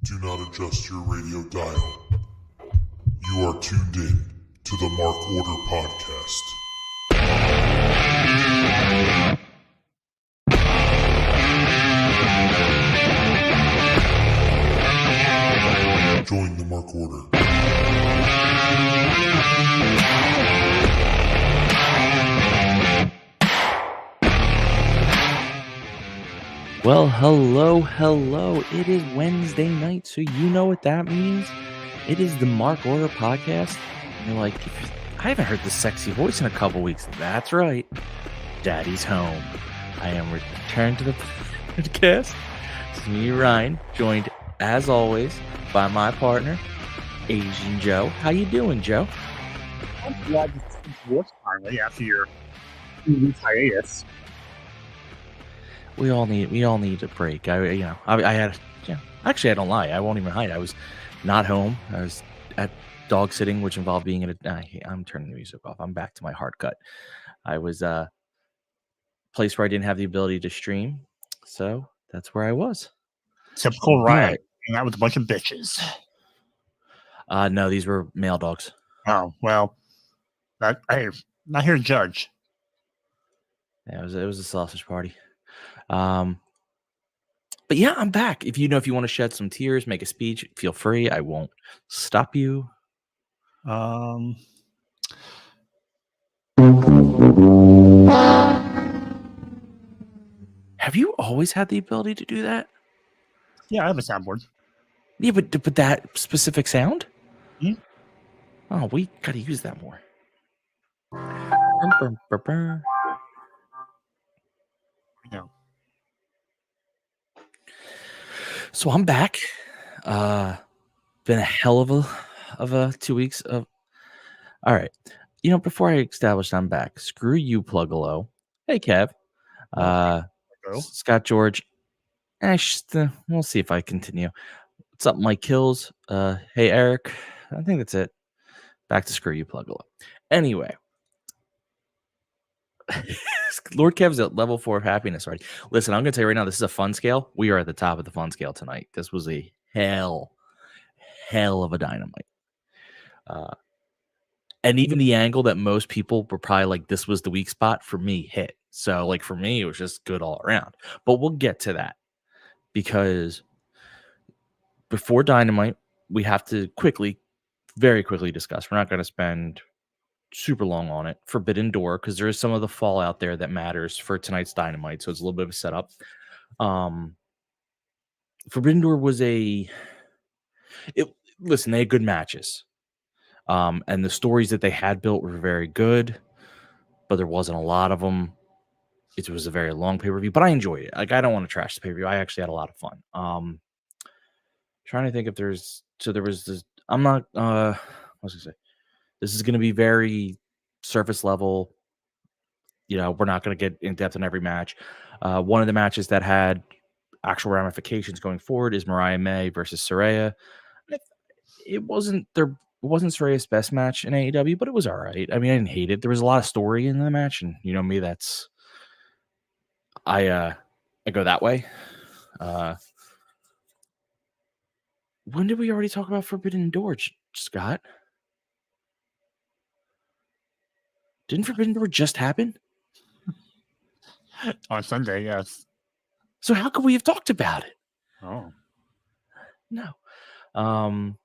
Do not adjust your radio dial. You are tuned in to the Mark Order Podcast. Join the Mark Order. Well, hello. It is Wednesday night, so you know what that means. It is the Mark Order Podcast. And you're like, I haven't heard this sexy voice in a couple weeks. That's right. Daddy's home. I am returned to the podcast. It's me, Ryan, joined, as always, by my partner, Asian Joe. How you doing, Joe? I'm glad to see voice finally after your 2 weeks hiatus. We all need a break. I actually, I don't lie. I won't even hide. I was not home. I was at dog sitting, which involved being in I'm turning the music off. I'm back to my hard cut. I was place where I didn't have the ability to stream, so that's where I was. Typical Ryan, hanging out with a bunch of bitches. No, these were male dogs. Oh well, not here to judge. Yeah, it was a sausage party. But yeah, I'm back. If you want to shed some tears, make a speech, feel free. I won't stop you. Have you always had the ability to do that? Yeah, I have a soundboard. Yeah, but that specific sound? Mm-hmm. Oh, we gotta use that more. No. So I'm back. Been a hell of a 2 weeks of. All right, before I establish I'm back, screw you, Plugalo. Hey, Kev. Scott George. We'll see if I continue. What's up, Mike Kills? Hey, Eric. I think that's it. Back to screw you, Plugalo. Anyway. Lord Kev's at level 4 of happiness already. Listen, I'm going to tell you right now, this is a fun scale. We are at the top of the fun scale tonight. This was a hell of a dynamite. And even the angle that most people were probably like, this was the weak spot, for me, hit. So, like, for me, it was just good all around. But we'll get to that. Because before Dynamite, we have to very quickly discuss. We're not going to spend super long on it. Forbidden Door, because there is some of the fallout there that matters for tonight's Dynamite, so it's a little bit of a setup. Forbidden Door was listen, they had good matches, and the stories that they had built were very good, but there wasn't a lot of them. It was a very long pay-per-view, but I enjoyed it. Like, I don't want to trash the pay-per-view. I actually had a lot of fun. Trying to think if there was this. I'm not. What was I say? This is going to be very surface level. We're not going to get in depth in every match. One of the matches that had actual ramifications going forward is Mariah May versus Saraya. It wasn't Saraya's best match in AEW, but it was all right. I mean, I didn't hate it. There was a lot of story in the match, and you know me, that's I go that way. When did we already talk about Forbidden Door, Scott? Didn't Forbidden Door just happen? On Sunday, yes. So how could we have talked about it? Oh. No. I'm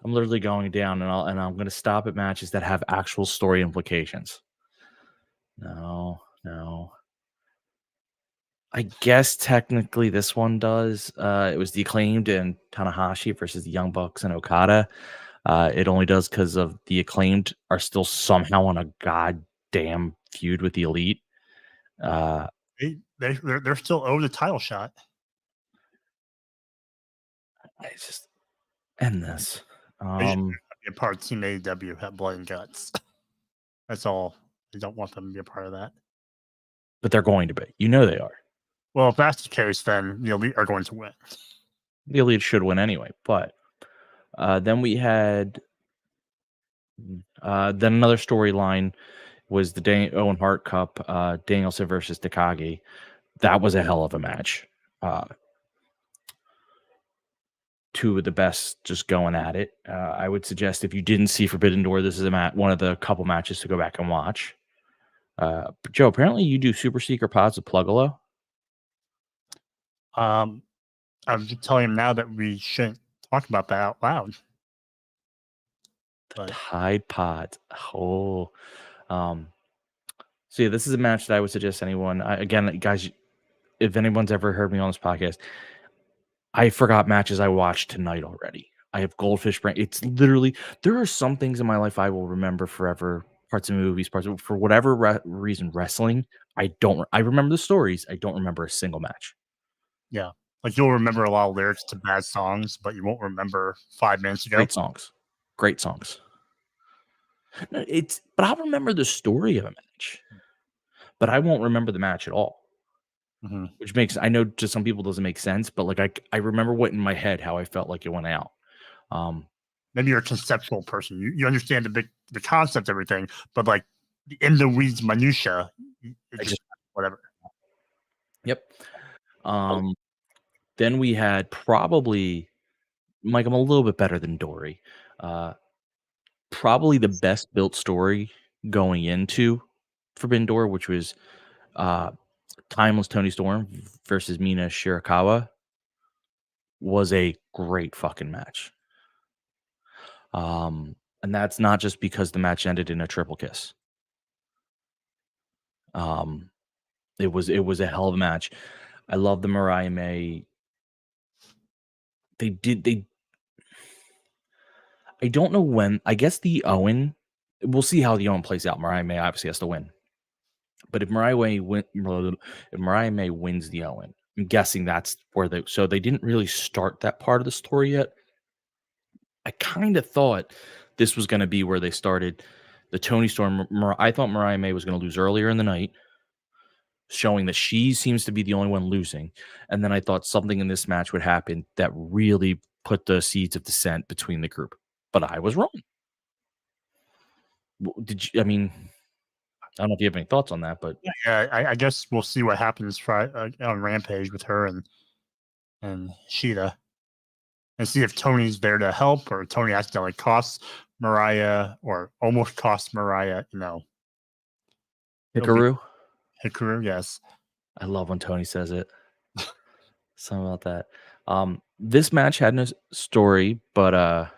literally going down, and I'm going to stop at matches that have actual story implications. No. I guess technically this one does. It was the Acclaimed and Tanahashi versus the Young Bucks and Okada. It only does because of the Acclaimed are still somehow on a goddamn feud with the Elite. They're still owed the title shot. I just end this. They should be a part of Team AEW, have blood and guts. That's all. They don't want them to be a part of that. But they're going to be. They are. Well, if that's the case, then the Elite are going to win. The Elite should win anyway, but then we had then another storyline was the Owen Hart Cup, Danielson versus Takagi. That was a hell of a match. two of the best just going at it. I would suggest if you didn't see Forbidden Door, this is one of the couple matches to go back and watch. But Joe, apparently you do Super Secret Pods with Plugalo. I'm just telling him now that we shouldn't talk about that out loud. But Tide Pod. Oh. So yeah, this is a match that I would suggest anyone. Again, guys, if anyone's ever heard me on this podcast, I forgot matches I watched tonight already. I have goldfish brain. It's literally, there are some things in my life I will remember forever. Parts of movies, for whatever reason, wrestling. I remember the stories. I don't remember a single match. yeah, like you'll remember a lot of lyrics to bad songs, but you won't remember 5 minutes ago. Great songs. No, but I'll remember the story of a match, but I won't remember the match at all. Mm-hmm. Which makes, I know to some people doesn't make sense, but like I remember what in my head how I felt like it went out. Maybe you're a conceptual person. You understand the concept, everything, but like in the weeds minutia, it's just whatever. Yep. Then we had probably, Mike, I'm a little bit better than Dory. Probably the best built story going into Forbidden Door, which was Timeless Tony Storm versus Mina Shirakawa, was a great fucking match. And that's not just because the match ended in a triple kiss. It was a hell of a match. I love the Mariah May. I don't know when. I guess the Owen. We'll see how the Owen plays out. Mariah May obviously has to win. But if Mariah May wins the Owen, I'm guessing that's where so they didn't really start that part of the story yet. I kind of thought this was going to be where they started the Tony Storm. I thought Mariah May was going to lose earlier in the night, showing that she seems to be the only one losing. And then I thought something in this match would happen that really put the seeds of dissent between the group. But I was wrong. I don't know if you have any thoughts on that, but yeah, I guess we'll see what happens on Rampage with her and Sheeta, and see if Tony's there to help or Tony accidentally costs Mariah or almost costs Mariah. Hikaru, yes. I love when Tony says it. Something about that. This match had no story, but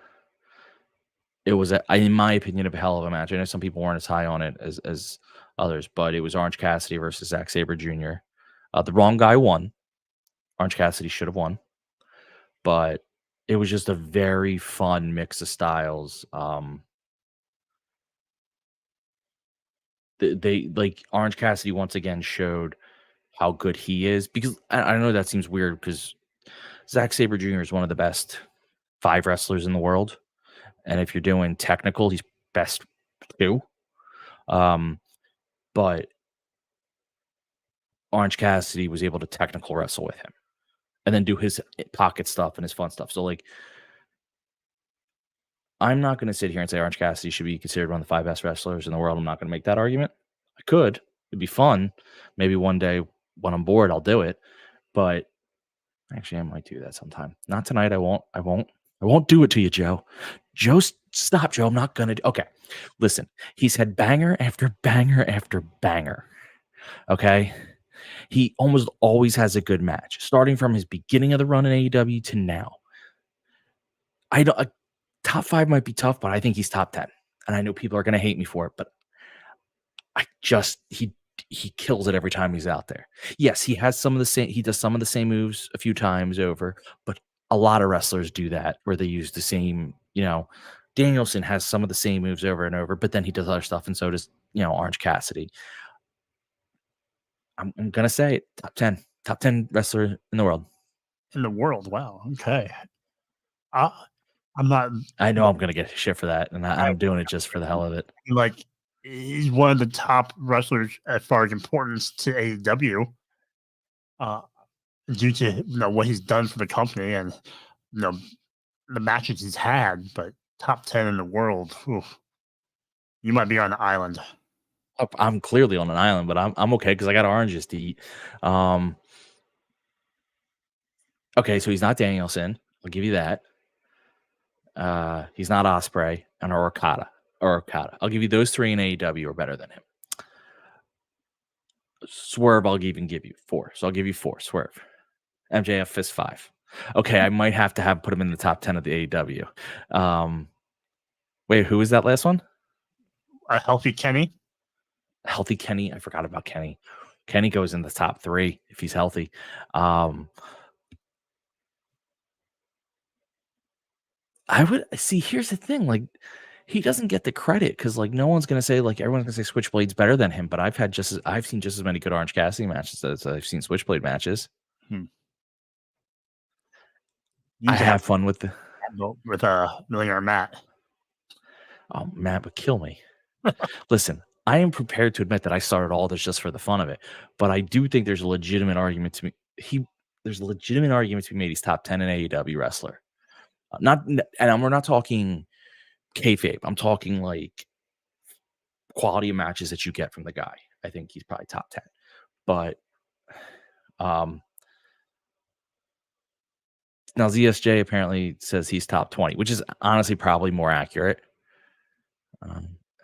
it was, in my opinion, a hell of a match. I know some people weren't as high on it as others, but it was Orange Cassidy versus Zack Sabre Jr. The wrong guy won. Orange Cassidy should have won, but it was just a very fun mix of styles. They like Orange Cassidy once again showed how good he is, because I know that seems weird because Zack Sabre Jr. is one of the best 5 wrestlers in the world. And if you're doing technical, he's best 2. But Orange Cassidy was able to technical wrestle with him and then do his pocket stuff and his fun stuff. So like, I'm not going to sit here and say Orange Cassidy should be considered one of the 5 best wrestlers in the world. I'm not going to make that argument. I could. It'd be fun. Maybe one day when I'm bored, I'll do it. But actually, I might do that sometime. Not tonight. I won't do it to you, Joe. Joe, stop, Joe. I'm not going to. Okay. Listen, he's had banger after banger after banger. Okay. He almost always has a good match, starting from his beginning of the run in AEW to now. Top 5 might be tough, but I think he's top 10. And I know people are going to hate me for it, but he kills it every time he's out there. Yes, he does some of the same moves a few times over, but a lot of wrestlers do that where they use the same, Danielson has some of the same moves over and over, but then he does other stuff, and so does, Orange Cassidy. I'm going to say it, top 10 wrestler in the world. In the world, wow. Okay. I'm not. I know I'm going to get shit for that, and I'm doing it just for the hell of it. Like, he's one of the top wrestlers as far as importance to AEW, due to what he's done for the company and the matches he's had. But top 10 in the world, you might be on an island. I'm clearly on an island, but I'm okay because I got oranges to eat. Okay, so he's not Danielson. I'll give you that. He's not Osprey and or Okada. I'll give you those 3 in AEW are better than him. Swerve, I'll even give you 4. So I'll give you 4. Swerve. MJF is 5. Okay, I might have to put him in the top 10 of the AEW. Wait, who is that last one? A healthy Kenny. Healthy Kenny. I forgot about Kenny. Kenny goes in the top 3 if he's healthy. I would see. Here's the thing: like, he doesn't get the credit because, like, no one's gonna say like everyone's gonna say Switchblade's better than him. But I've seen just as many good Orange Cassidy matches as I've seen Switchblade matches. I have fun with Millionaire Matt. Oh, Matt would kill me. Listen, I am prepared to admit that I started all this just for the fun of it, but I do think there's a legitimate argument to be made he's top 10 in AEW wrestler. We're not talking kayfabe. I'm talking like quality of matches that you get from the guy. I think he's probably top 10. But now ZSJ apparently says he's top 20, which is honestly probably more accurate.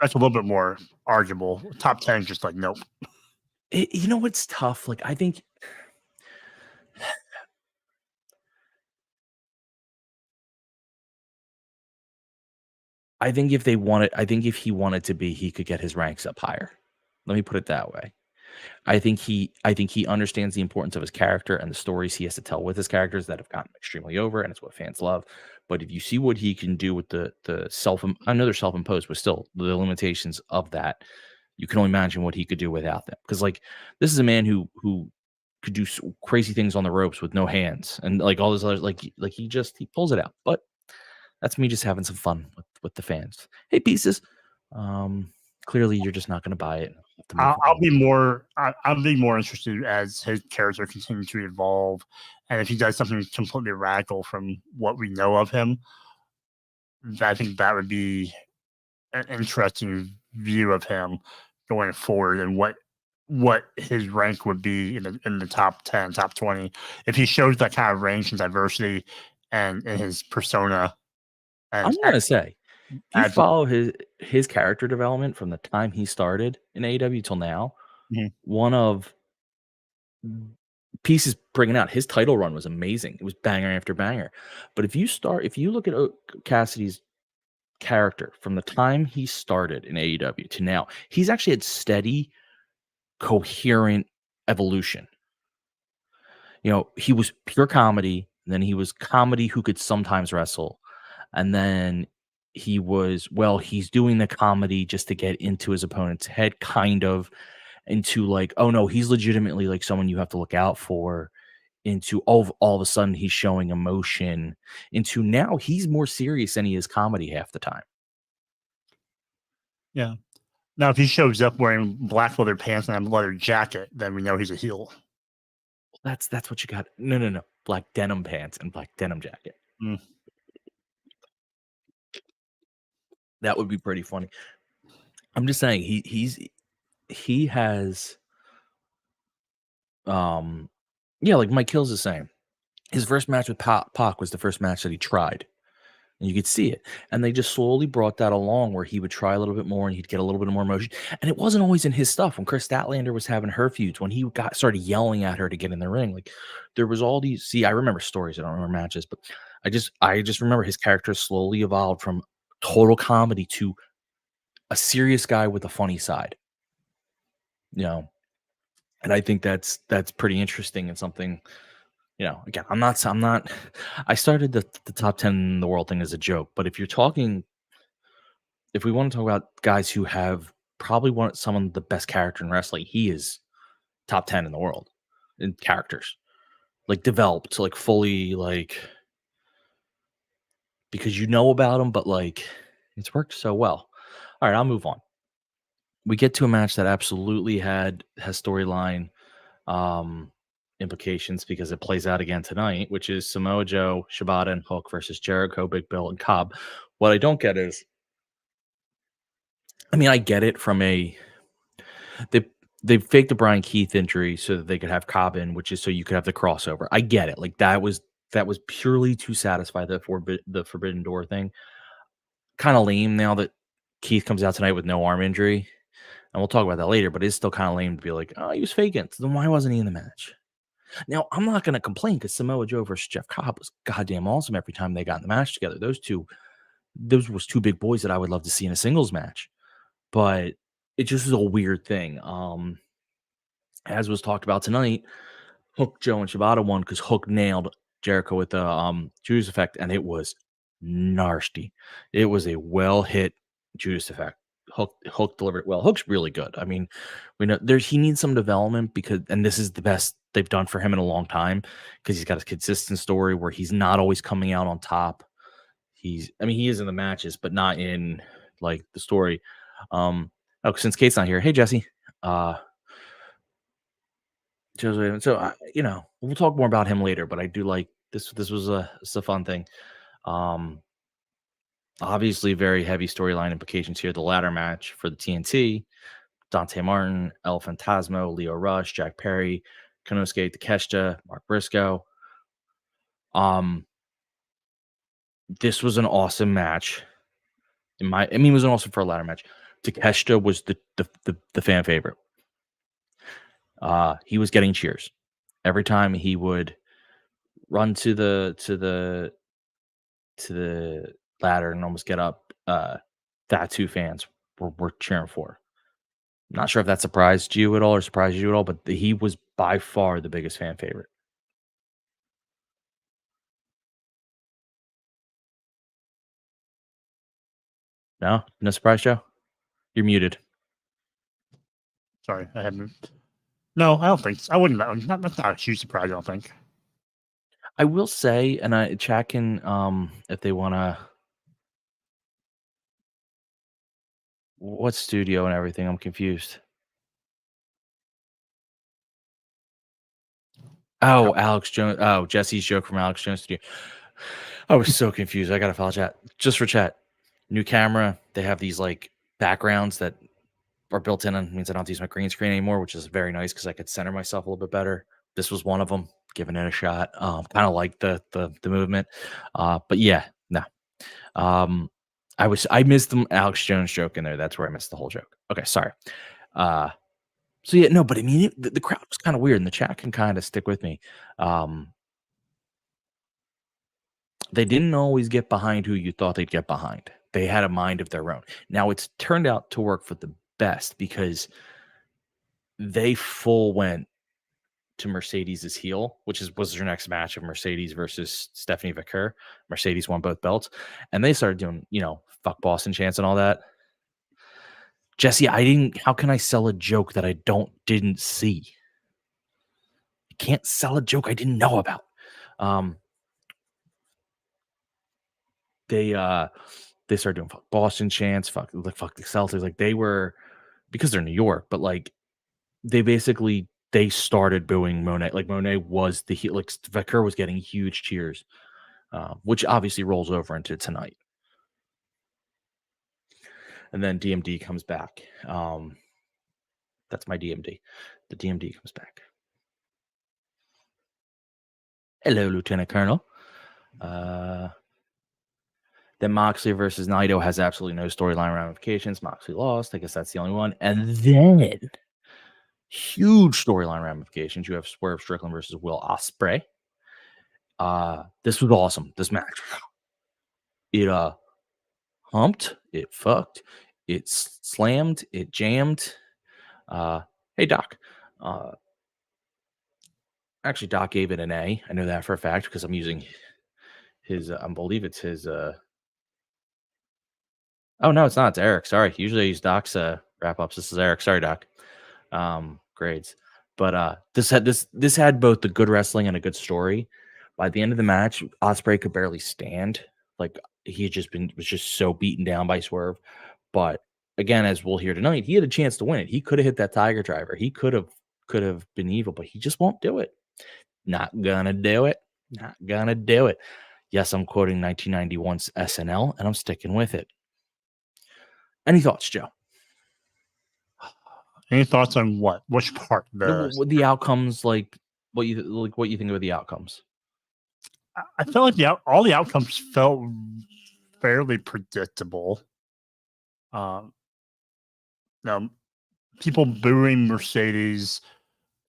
That's a little bit more arguable. Top 10 is just like, nope. You know what's tough? Like, I think if he wanted to be, he could get his ranks up higher. Let me put it that way. I think he understands the importance of his character and the stories he has to tell with his characters that have gotten extremely over, and it's what fans love. But if you see what he can do with the I know they're self-imposed, but still the limitations of that, you can only imagine what he could do without them. Because like this is a man who could do crazy things on the ropes with no hands and like all this other like he pulls it out. But that's me just having some fun with the fans. Hey, pieces. Clearly, you're just not going to buy it. I'll be more interested as his character continues to evolve, and if he does something completely radical from what we know of him, I think that would be an interesting view of him going forward and what his rank would be in the top 10, top 20 if he shows that kind of range and diversity and in his persona. And I'm going to say, if you follow his character development from the time he started in AEW till now, one of pieces bringing out his title run was amazing. It was banger after banger. But if you look at Cassidy's character from the time he started in AEW to now, he's actually had steady, coherent evolution. You know, he was pure comedy, and then he was comedy who could sometimes wrestle, and then he's doing the comedy just to get into his opponent's head, kind of, into like, oh no, he's legitimately like someone you have to look out for, into all of a sudden he's showing emotion, into now he's more serious than he is comedy half the time. Yeah. Now, if he shows up wearing black leather pants and a leather jacket, then we know he's a heel. That's what you got. No. Black denim pants and black denim jacket. That would be pretty funny. I'm just saying he has like Mike Hills is saying, his first match with Pac was the first match that he tried. And you could see it. And they just slowly brought that along where he would try a little bit more and he'd get a little bit more emotion. And it wasn't always in his stuff. When Chris Statlander was having her feuds, when he started yelling at her to get in the ring, like there was all these. See, I remember stories. I don't remember matches, but I just remember his character slowly evolved from total comedy to a serious guy with a funny side. You know, and I think that's pretty interesting and something. You know, again, I'm not. I started the top 10 in the world thing as a joke, but if we want to talk about guys who have probably some of the best character in wrestling, he is top 10 in the world in characters, like developed, like fully, like because you know about him, but like it's worked so well. All right, I'll move on. We get to a match that absolutely has storyline implications because it plays out again tonight, which is Samoa Joe, Shibata, and Hook versus Jericho, Big Bill, and Cobb. What I don't get is, I mean, I get it from they faked the Brian Keith injury so that they could have Cobb in, which is so you could have the crossover. I get it. Like that was that was purely to satisfy the Forbidden Door thing. Kind of lame now that Keith comes out tonight with no arm injury. And we'll talk about that later, but it's still kind of lame to be like, oh, he was faking. So then why wasn't he in the match? Now, I'm not going to complain because Samoa Joe versus Jeff Cobb was goddamn awesome every time they got in the match together. Those was two big boys that I would love to see in a singles match. But it just was a weird thing. As was talked about tonight, Hook, Joe, and Shibata won because Hook nailed Jericho with the Judas Effect, and it was nasty. It was a well-hit Judas Effect. Hook delivered it well. Hook's really good. I mean, we know he needs some development and this is the best they've done for him in a long time because he's got a consistent story where he's not always coming out on top. He is in the matches, but not in like the story. Since Kate's not here, hey Jesse. So we'll talk more about him later, but I do like this. This was a fun thing. Obviously, very heavy storyline implications here. The ladder match for the TNT: Dante Martin, El Fantasmo, Leo Rush, Jack Perry, Konosuke Takeshita, Mark Briscoe. This was an awesome match. It was an awesome for a ladder match. Takeshita was the fan favorite. He was getting cheers every time he would run to the ladder and almost get up. That two fans were cheering for. I'm not sure if that surprised you at all or surprised you at all, but he was by far the biggest fan favorite. No surprise, Joe. You're muted. Sorry, I haven't. No, I don't think so. I wouldn't. That's not a huge surprise. I don't think. I will say, and I chat can if they want to. What studio and everything? I'm confused. Oh, Alex Jones. Oh, Jesse's joke from Alex Jones Studio. I was so confused. I got to follow chat. Just for chat. New camera. They have these like backgrounds that are built in. And means I don't have to use my green screen anymore, which is very nice because I could center myself a little bit better. This was one of them. Giving it a shot. Kind of like the movement. But yeah, no. I missed the Alex Jones joke in there. That's where I missed the whole joke. Okay, sorry. So yeah, no, but I mean, the crowd was kind of weird, and the chat can kind of stick with me. They didn't always get behind who you thought they'd get behind. They had a mind of their own. Now it's turned out to work for the best because they full went to Mercedes' heel, which was their next match of Mercedes versus Stephanie Vaquer. Mercedes won both belts, and they started doing, fuck Boston chants and all that. Jesse, how can I sell a joke that I didn't see? I can't sell a joke I didn't know about. They started doing fuck Boston chants, fuck the Celtics. Like they were, because they're New York, but like they started booing Monet. Like Monet was the heel, like Vaquer was getting huge cheers, which obviously rolls over into tonight. And then DMD comes back. That's my DMD. The DMD comes back. Hello, Lieutenant Colonel. Then Moxley versus Naito has absolutely no storyline ramifications. Moxley lost. I guess that's the only one. And then huge storyline ramifications. You have Swerve Strickland versus Will Ospreay. This was awesome. This match. It humped. It fucked. It slammed. It jammed. Hey, Doc. Actually, Doc gave it an A. I know that for a fact because I'm using his. I believe it's his. Oh no, it's not. It's Eric. Sorry. Usually I use Doc's wrap ups. This is Eric. Sorry, Doc. Grades. But this had both the good wrestling and a good story. By the end of the match, Ospreay could barely stand. Like he was just so beaten down by Swerve. But again, as we'll hear tonight, he had a chance to win it. He could have hit that Tiger Driver. He could have been evil, but he just won't do it. Not gonna do it. Not gonna do it. Yes, I'm quoting 1991's SNL, and I'm sticking with it. Any thoughts, Joe? Any thoughts on what? Which part? The outcomes, like what you think of the outcomes? I felt like all the outcomes felt fairly predictable. People booing Mercedes,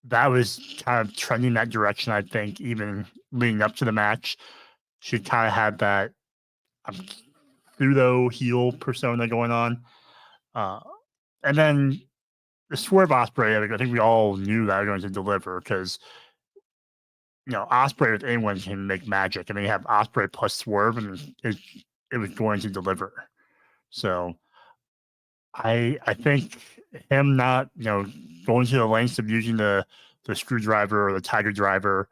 that was kind of trending that direction. I think even leading up to the match, she kind of had that pseudo heel persona going on, and then the Swerve Ospreay. I think we all knew that they were going to deliver because Ospreay with anyone can make magic, and they have Ospreay plus Swerve, and it was going to deliver. So I think him not going to the lengths of using the screwdriver or the tiger driver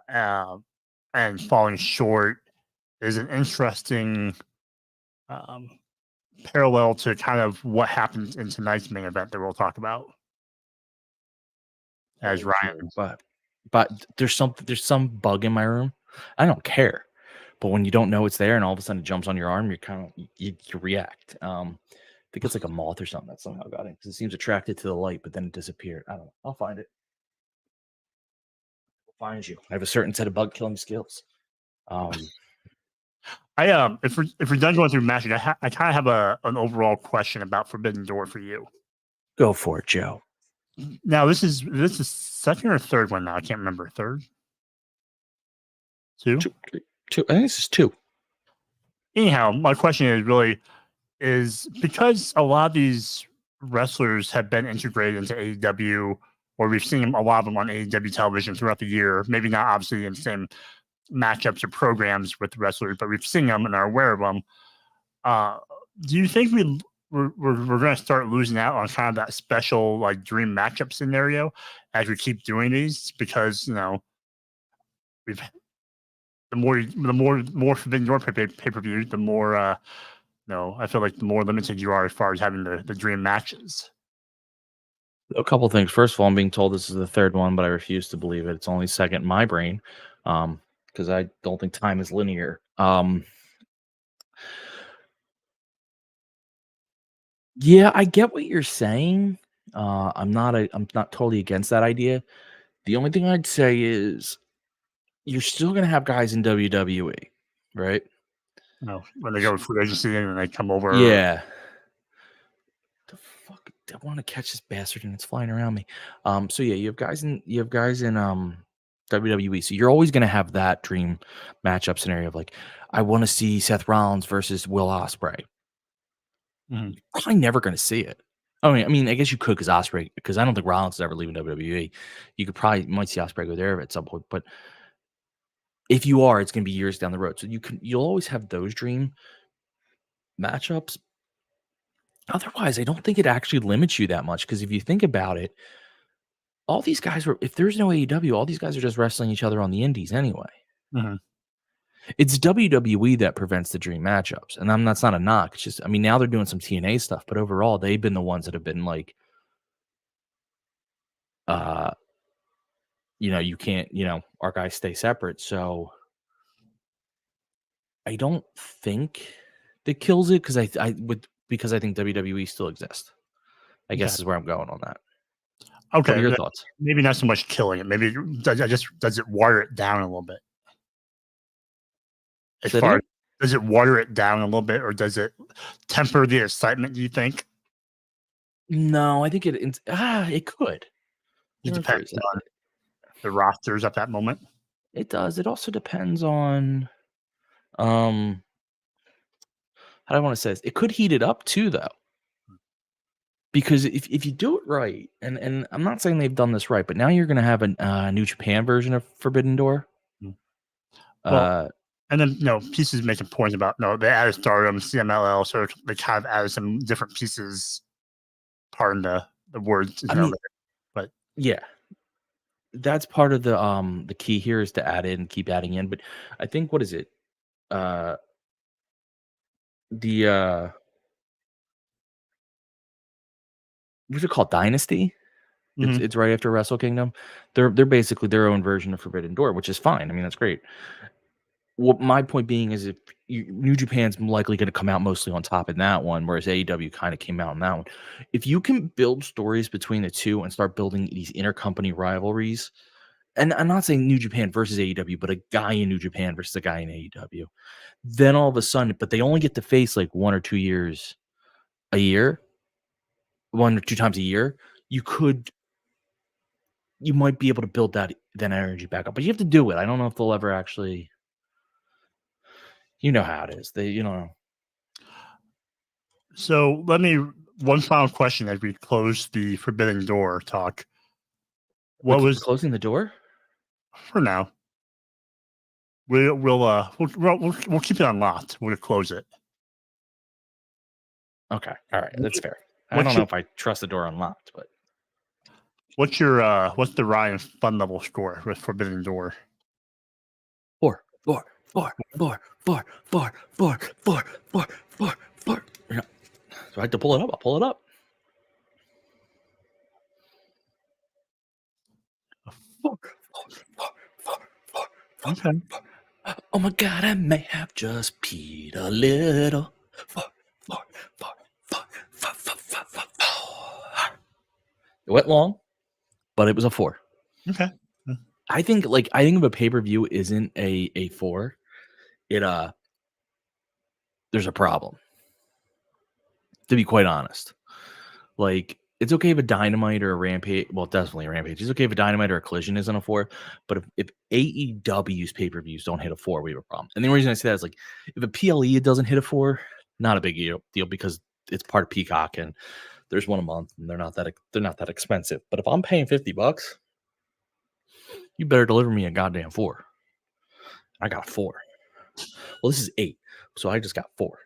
and falling short is an interesting parallel to kind of what happens in tonight's main event that we'll talk about as Ryan. But there's some bug in my room. I don't care, but when you don't know it's there and all of a sudden it jumps on your arm, you react. I think it's like a moth or something that somehow got in because it seems attracted to the light, but then it disappeared. I don't know. I'll find it. I'll find you. I have a certain set of bug killing skills. If we're done going through matching, I kind of have an overall question about Forbidden Door for you. Go for it, Joe. Now this is second or third one now. I can't remember. Third? Two? Two. I think this is two. Anyhow, my question is because a lot of these wrestlers have been integrated into AEW, or we've seen a lot of them on AEW television throughout the year. Maybe not obviously in the same matchups or programs with wrestlers, but we've seen them and are aware of them. Do you think we're going to start losing out on kind of that special like dream matchup scenario as we keep doing these? Because we've the more Forbidden Door pay-per-views, the more I feel like the more limited you are as far as having the dream matches. A couple things. First of all, I'm being told this is the third one, but I refuse to believe it. It's only second in my brain because I don't think time is linear. Yeah, I get what you're saying. I'm not totally against that idea. The only thing I'd say is you're still going to have guys in WWE, right? No, when they go to free agency and they come over. Yeah. The fuck! I want to catch this bastard and it's flying around me. So yeah, you have guys in WWE. So you're always going to have that dream matchup scenario of like, I want to see Seth Rollins versus Will Ospreay. Mm-hmm. Probably never going to see it. I mean, I guess you could because I don't think Rollins is ever leaving WWE. You might see Ospreay go there at some point, but if you are, it's going to be years down the road. So you'll always have those dream matchups. Otherwise, I don't think it actually limits you that much because if you think about it, all these guys if there's no AEW, all these guys are just wrestling each other on the indies anyway. Mm-hmm. It's WWE that prevents the dream matchups. And that's not a knock. It's just, now they're doing some TNA stuff, but overall, they've been the ones that have been like, you can't, our guys stay separate. So I don't think that kills it because because I think WWE still exists. I guess is where I'm going on that. Okay. What are your thoughts? Maybe not so much killing it. Maybe does it water it down a little bit? Does it water it down a little bit, or does it temper the excitement? Do you think? No, I think it could. It depends on the rosters at that moment. It does. It also depends on how do I want to say this? It could heat it up too, though. Because if you do it right, and I'm not saying they've done this right, but now you're going to have a New Japan version of Forbidden Door. Well, and then pieces making points about they added Stardom, CMLL, so they kind of added some different pieces. Pardon the words, but yeah, that's part of the key here is to add in, keep adding in. But I think what is it? What's it called? Dynasty. Mm-hmm. It's right after Wrestle Kingdom. They're basically their own version of Forbidden Door, which is fine. That's great. What my point being is, if New Japan's likely going to come out mostly on top in that one, whereas AEW kind of came out in that one. If you can build stories between the two and start building these intercompany rivalries, and I'm not saying New Japan versus AEW, but a guy in New Japan versus a guy in AEW. Then all of a sudden, but they only get to face like 1 or 2 years a year, 1 or 2 times a year. You might be able to build that energy back up, but you have to do it. I don't know if they'll ever actually, you know how it is. So one final question as we close the Forbidden Door talk. What was closing the door? For now. We'll keep it unlocked. We'll close it. Okay. All right. That's fair. I don't know if I trust the door unlocked, but what's the Ryan fun level score with Forbidden Door? 4. Yeah. Do I have to pull it up? I'll pull it up. Okay. Oh my God, I may have just peed a little. It went long, but it was a 4. Okay. I think if a pay-per-view isn't a 4, there's a problem. To be quite honest. Like, it's okay if a Dynamite or a Rampage, well, definitely a Rampage. It's okay if a Dynamite or a Collision isn't a 4, but if AEW's pay-per-views don't hit a 4, we have a problem. And the reason I say that is, like, if a PLE doesn't hit a 4, not a big deal because it's part of Peacock and there's one a month and they're not that expensive. But if I'm paying $50, you better deliver me a goddamn 4. I got a 4. Well, this is 8, so I just got 4.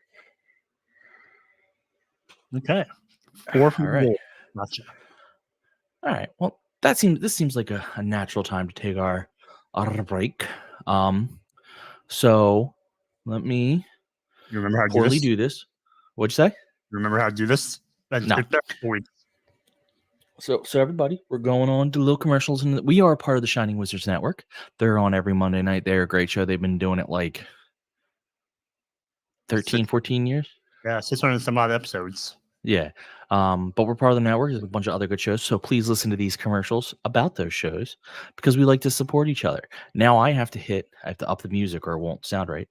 Okay. 4 from all right. Gotcha. All right. Well, this seems like a natural time to take our break. So let me remember how to poorly do this. What'd you say? Remember how to do this? No. So everybody, we're going on to little commercials, and we are part of the Shining Wizards Network. They're on every Monday night. They're a great show. They've been doing it like 13, 14 years. Yeah, 600 and some odd episodes. Yeah. But we're part of the network. There's a bunch of other good shows. So please listen to these commercials about those shows because we like to support each other. Now I have to up the music or it won't sound right.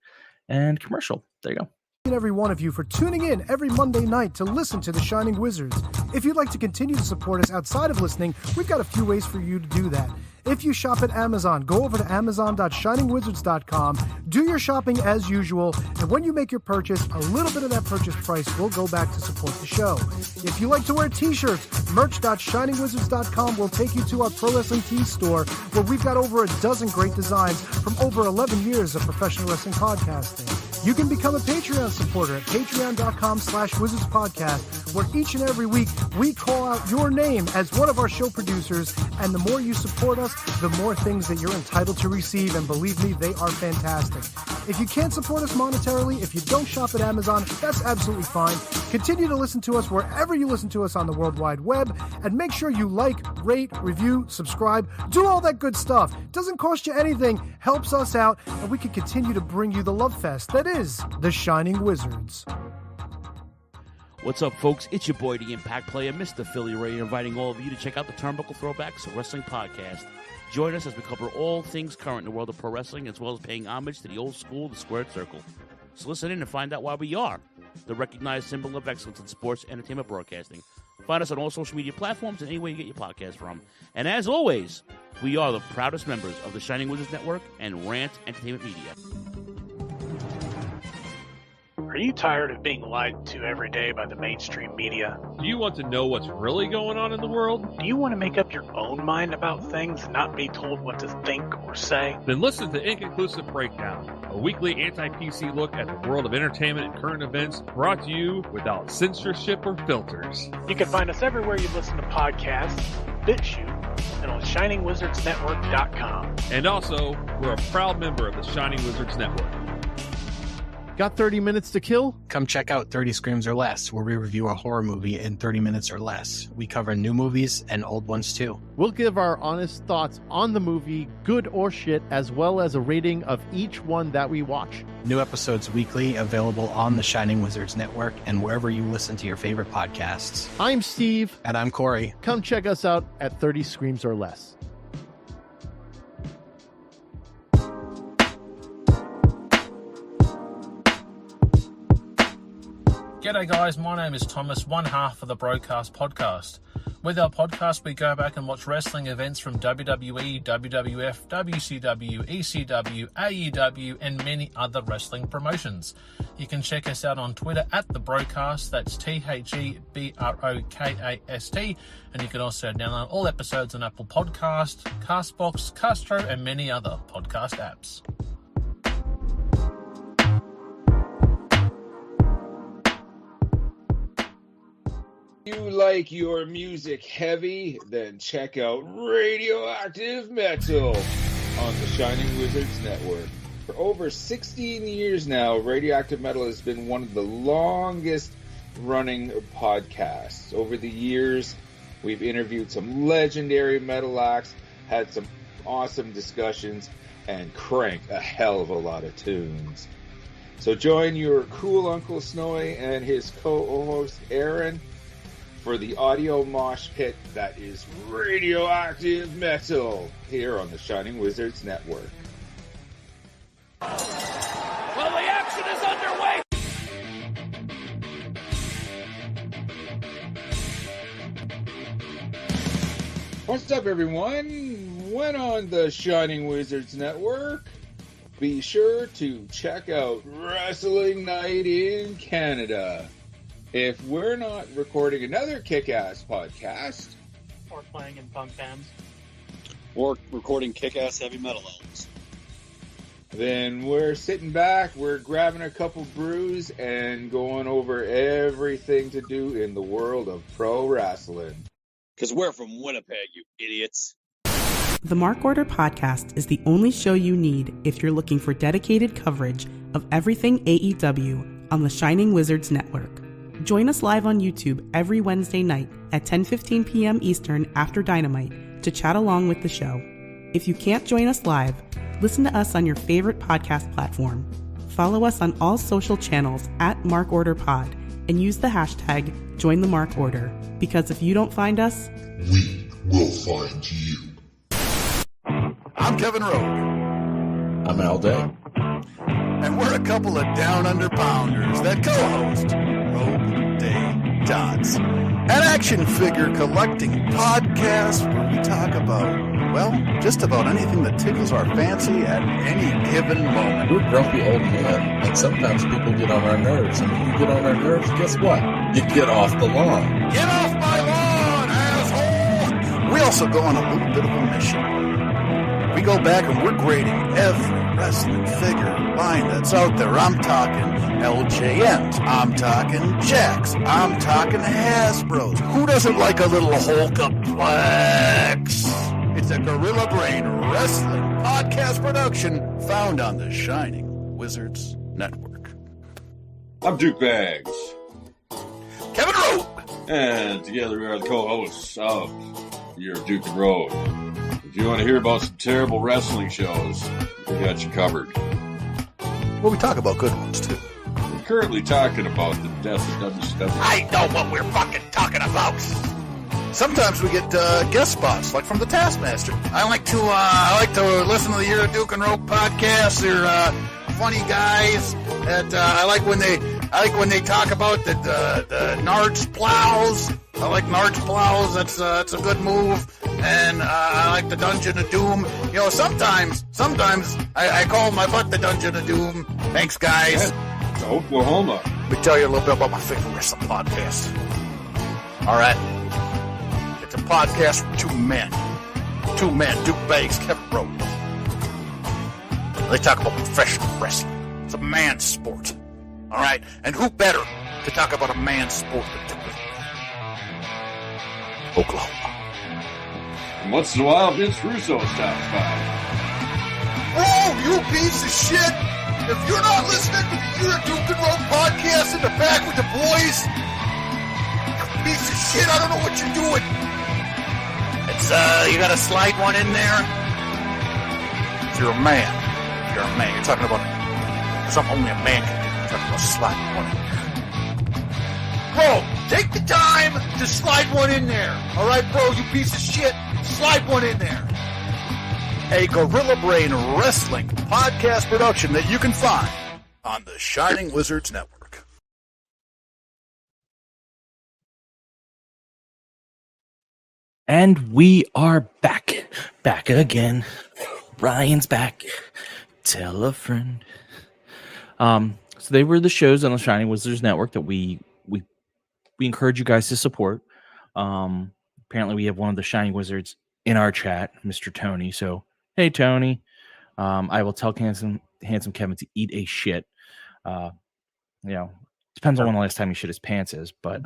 And commercial. There you go. Every one of you for tuning in every Monday night to listen to The Shining Wizards. If you'd like to continue to support us outside of listening, we've got a few ways for you to do that. If you shop at Amazon, go over to amazon.shiningwizards.com, do your shopping as usual, and when you make your purchase, a little bit of that purchase price will go back to support the show. If you like to wear t-shirts, merch.shiningwizards.com will take you to our Pro Wrestling Tees store, where we've got over a dozen great designs from over 11 years of professional wrestling podcasting. You can become a Patreon supporter at patreon.com/wizardspodcast, where each and every week we call out your name as one of our show producers, and the more you support us, the more things that you're entitled to receive, and believe me, they are fantastic. If you can't support us monetarily, if you don't shop at Amazon, that's absolutely fine. Continue to listen to us wherever you listen to us on the World Wide Web, and make sure you like, rate, review, subscribe, do all that good stuff. Doesn't cost you anything, helps us out, and we can continue to bring you the love fest that is The Shining Wizards. What's up, folks? It's your boy, the Impact Player, Mr. Philly Ray, inviting all of you to check out the Turnbuckle Throwbacks Wrestling Podcast. Join us as we cover all things current in the world of pro wrestling, as well as paying homage to the old school, the Squared Circle. So listen in and find out why we are the recognized symbol of excellence in sports entertainment broadcasting. Find us on all social media platforms and anywhere you get your podcast from. And as always, we are the proudest members of the Shining Wizards Network and Rant Entertainment Media. Are you tired of being lied to every day by the mainstream media? Do you want to know what's really going on in the world? Do you want to make up your own mind about things and not be told what to think or say? Then listen to Inconclusive Breakdown, a weekly anti-PC look at the world of entertainment and current events, brought to you without censorship or filters. You can find us everywhere you listen to podcasts, BitChute, and on ShiningWizardsNetwork.com. And also, we're a proud member of the Shining Wizards Network. Got 30 minutes to kill? Come check out 30 Screams or Less, where we review a horror movie in 30 minutes or less. We cover new movies and old ones too. We'll give our honest thoughts on the movie, good or shit, as well as a rating of each one that we watch. New episodes weekly, available on the Shining Wizards Network and wherever you listen to your favorite podcasts. I'm Steve. And I'm Corey. Come check us out at 30 Screams or Less. G'day guys, my name is Thomas, one half of the Broadcast Podcast. With our podcast, we go back and watch wrestling events from WWE, WWF, WCW, ECW, AEW, and many other wrestling promotions. You can check us out on Twitter at The Broadcast, that's TheBrokast, and you can also download all episodes on Apple Podcast, Castbox, Castro, and many other podcast apps. You like your music heavy? Then check out Radioactive Metal on the Shining Wizards Network. For over 16 years now, Radioactive Metal has been one of the longest running podcasts. Over the years, we've interviewed some legendary metal acts, had some awesome discussions, and cranked a hell of a lot of tunes. So join your cool Uncle Snowy and his co-host Aaron for the audio mosh pit that is Radioactive Metal here on the Shining Wizards Network. Well, the action is underway! What's up, everyone? When on the Shining Wizards Network, be sure to check out Wrestling Night in Canada. If we're not recording another kick-ass podcast, Or playing in punk bands. Or recording kick-ass heavy metal albums. then we're sitting back, we're grabbing a couple brews, and going over everything to do in the world of pro wrestling. Because we're from Winnipeg, you idiots. The Mark Order Podcast is the only show you need if you're looking for dedicated coverage of everything AEW on the Shining Wizards Network. Join us live on YouTube every Wednesday night at 10:15 p.m. Eastern after Dynamite to chat along with the show. If you can't join us live, listen to us on your favorite podcast platform. Follow us on all social channels at Mark Order Pod and use the hashtag #JoinTheMarkOrder, because if you don't find us, we will find you. I'm Kevin Rowe. I'm Al Day. And we're a couple of down under pounders that co-host Rogue Day Dots, an action figure collecting podcast where we talk about, well, just about anything that tickles our fancy at any given moment. We're grumpy old men, and sometimes people get on our nerves. And when you get on our nerves, guess what? You get off the lawn. Get off my lawn, asshole! We also go on a little bit of a mission. We go back and we're grading every wrestling figure line that's out there. I'm talking LJNs. I'm talking Jacks. I'm talking Hasbros. Who doesn't like a little Hulkaplex? It's a Gorilla Brain Wrestling podcast production found on the Shining Wizards Network. I'm Duke Bags. Kevin Rowe. And together we are the co-hosts of Your Duke and Road. If you want to hear about some terrible wrestling shows, we got you covered. Well, we talk about good ones, too. We're currently talking about the death of WCW. I know what we're fucking talking about. Sometimes we get guest spots, like from the Taskmaster. I like to listen to the Your Duke and Rope podcast. They're funny guys. That I like when they talk about the Nards plows. I like Nards plows. That's a good move. And I like the Dungeon of Doom. You know, sometimes I call my butt the Dungeon of Doom. Thanks, guys. Yeah, Oklahoma. Let me tell you a little bit about my favorite wrestling podcast. All right. It's a podcast for two men. Two men, Duke Bags, Kevin Rowe. They talk about professional wrestling. It's a man's sport. All right? And who better to talk about a man's sport than Duke? Oklahoma. And once in a while, Vince Russo stops by. Oh, you piece of shit! If you're not listening to the Your Duke and Rope podcast in the back with the boys, you piece of shit, I don't know what you're doing. It's, you gotta slide one in there. If you're a man, you're talking about something only a man can do. You're talking about sliding one in there. Bro, take the time to slide one in there. All right, bro, you piece of shit. Slide one in there. A Gorilla Brain Wrestling podcast production that you can find on the Shining Wizards Network. And we are back again. Ryan's back. Tell a friend. So they were the shows on the Shining Wizards Network that we encourage you guys to support. Apparently we have one of the Shining Wizards in our chat, Mr. Tony. So hey, Tony. I will tell handsome Kevin to eat a shit. Depends on when the last time he shit his pants is, but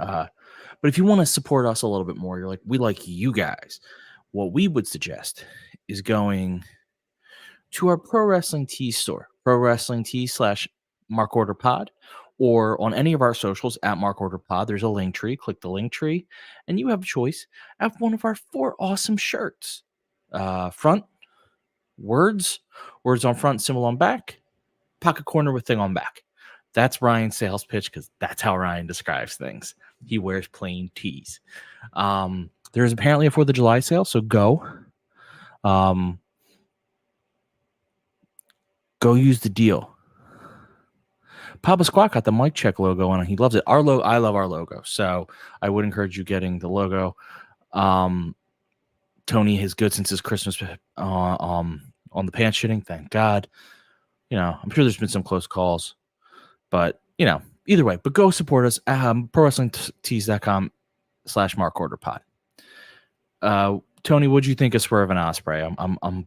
if you want to support us a little bit more, you're like, we like you guys. What we would suggest is going to our Pro Wrestling Tees store, Pro Wrestling Tees /Mark Order Pod, or on any of our socials at Mark Order Pod. There's a link tree. Click the link tree, and you have a choice of one of our 4 awesome shirts. Front, words on front, symbol on back, pocket corner with thing on back. That's Ryan's sales pitch because that's how Ryan describes things. He wears plain tees. There's apparently a 4th of July sale, so go. Go use the deal. Papa Squat got the mic check logo on it. He loves it. I love our logo, so I would encourage you getting the logo. Tony is good since his Christmas on the pants shitting. Thank God. I'm sure there's been some close calls. But, either way, but go support us. ProWrestlingTees.com /MarkOrderPod. Tony, what'd you think of Swerve and Ospreay? I'm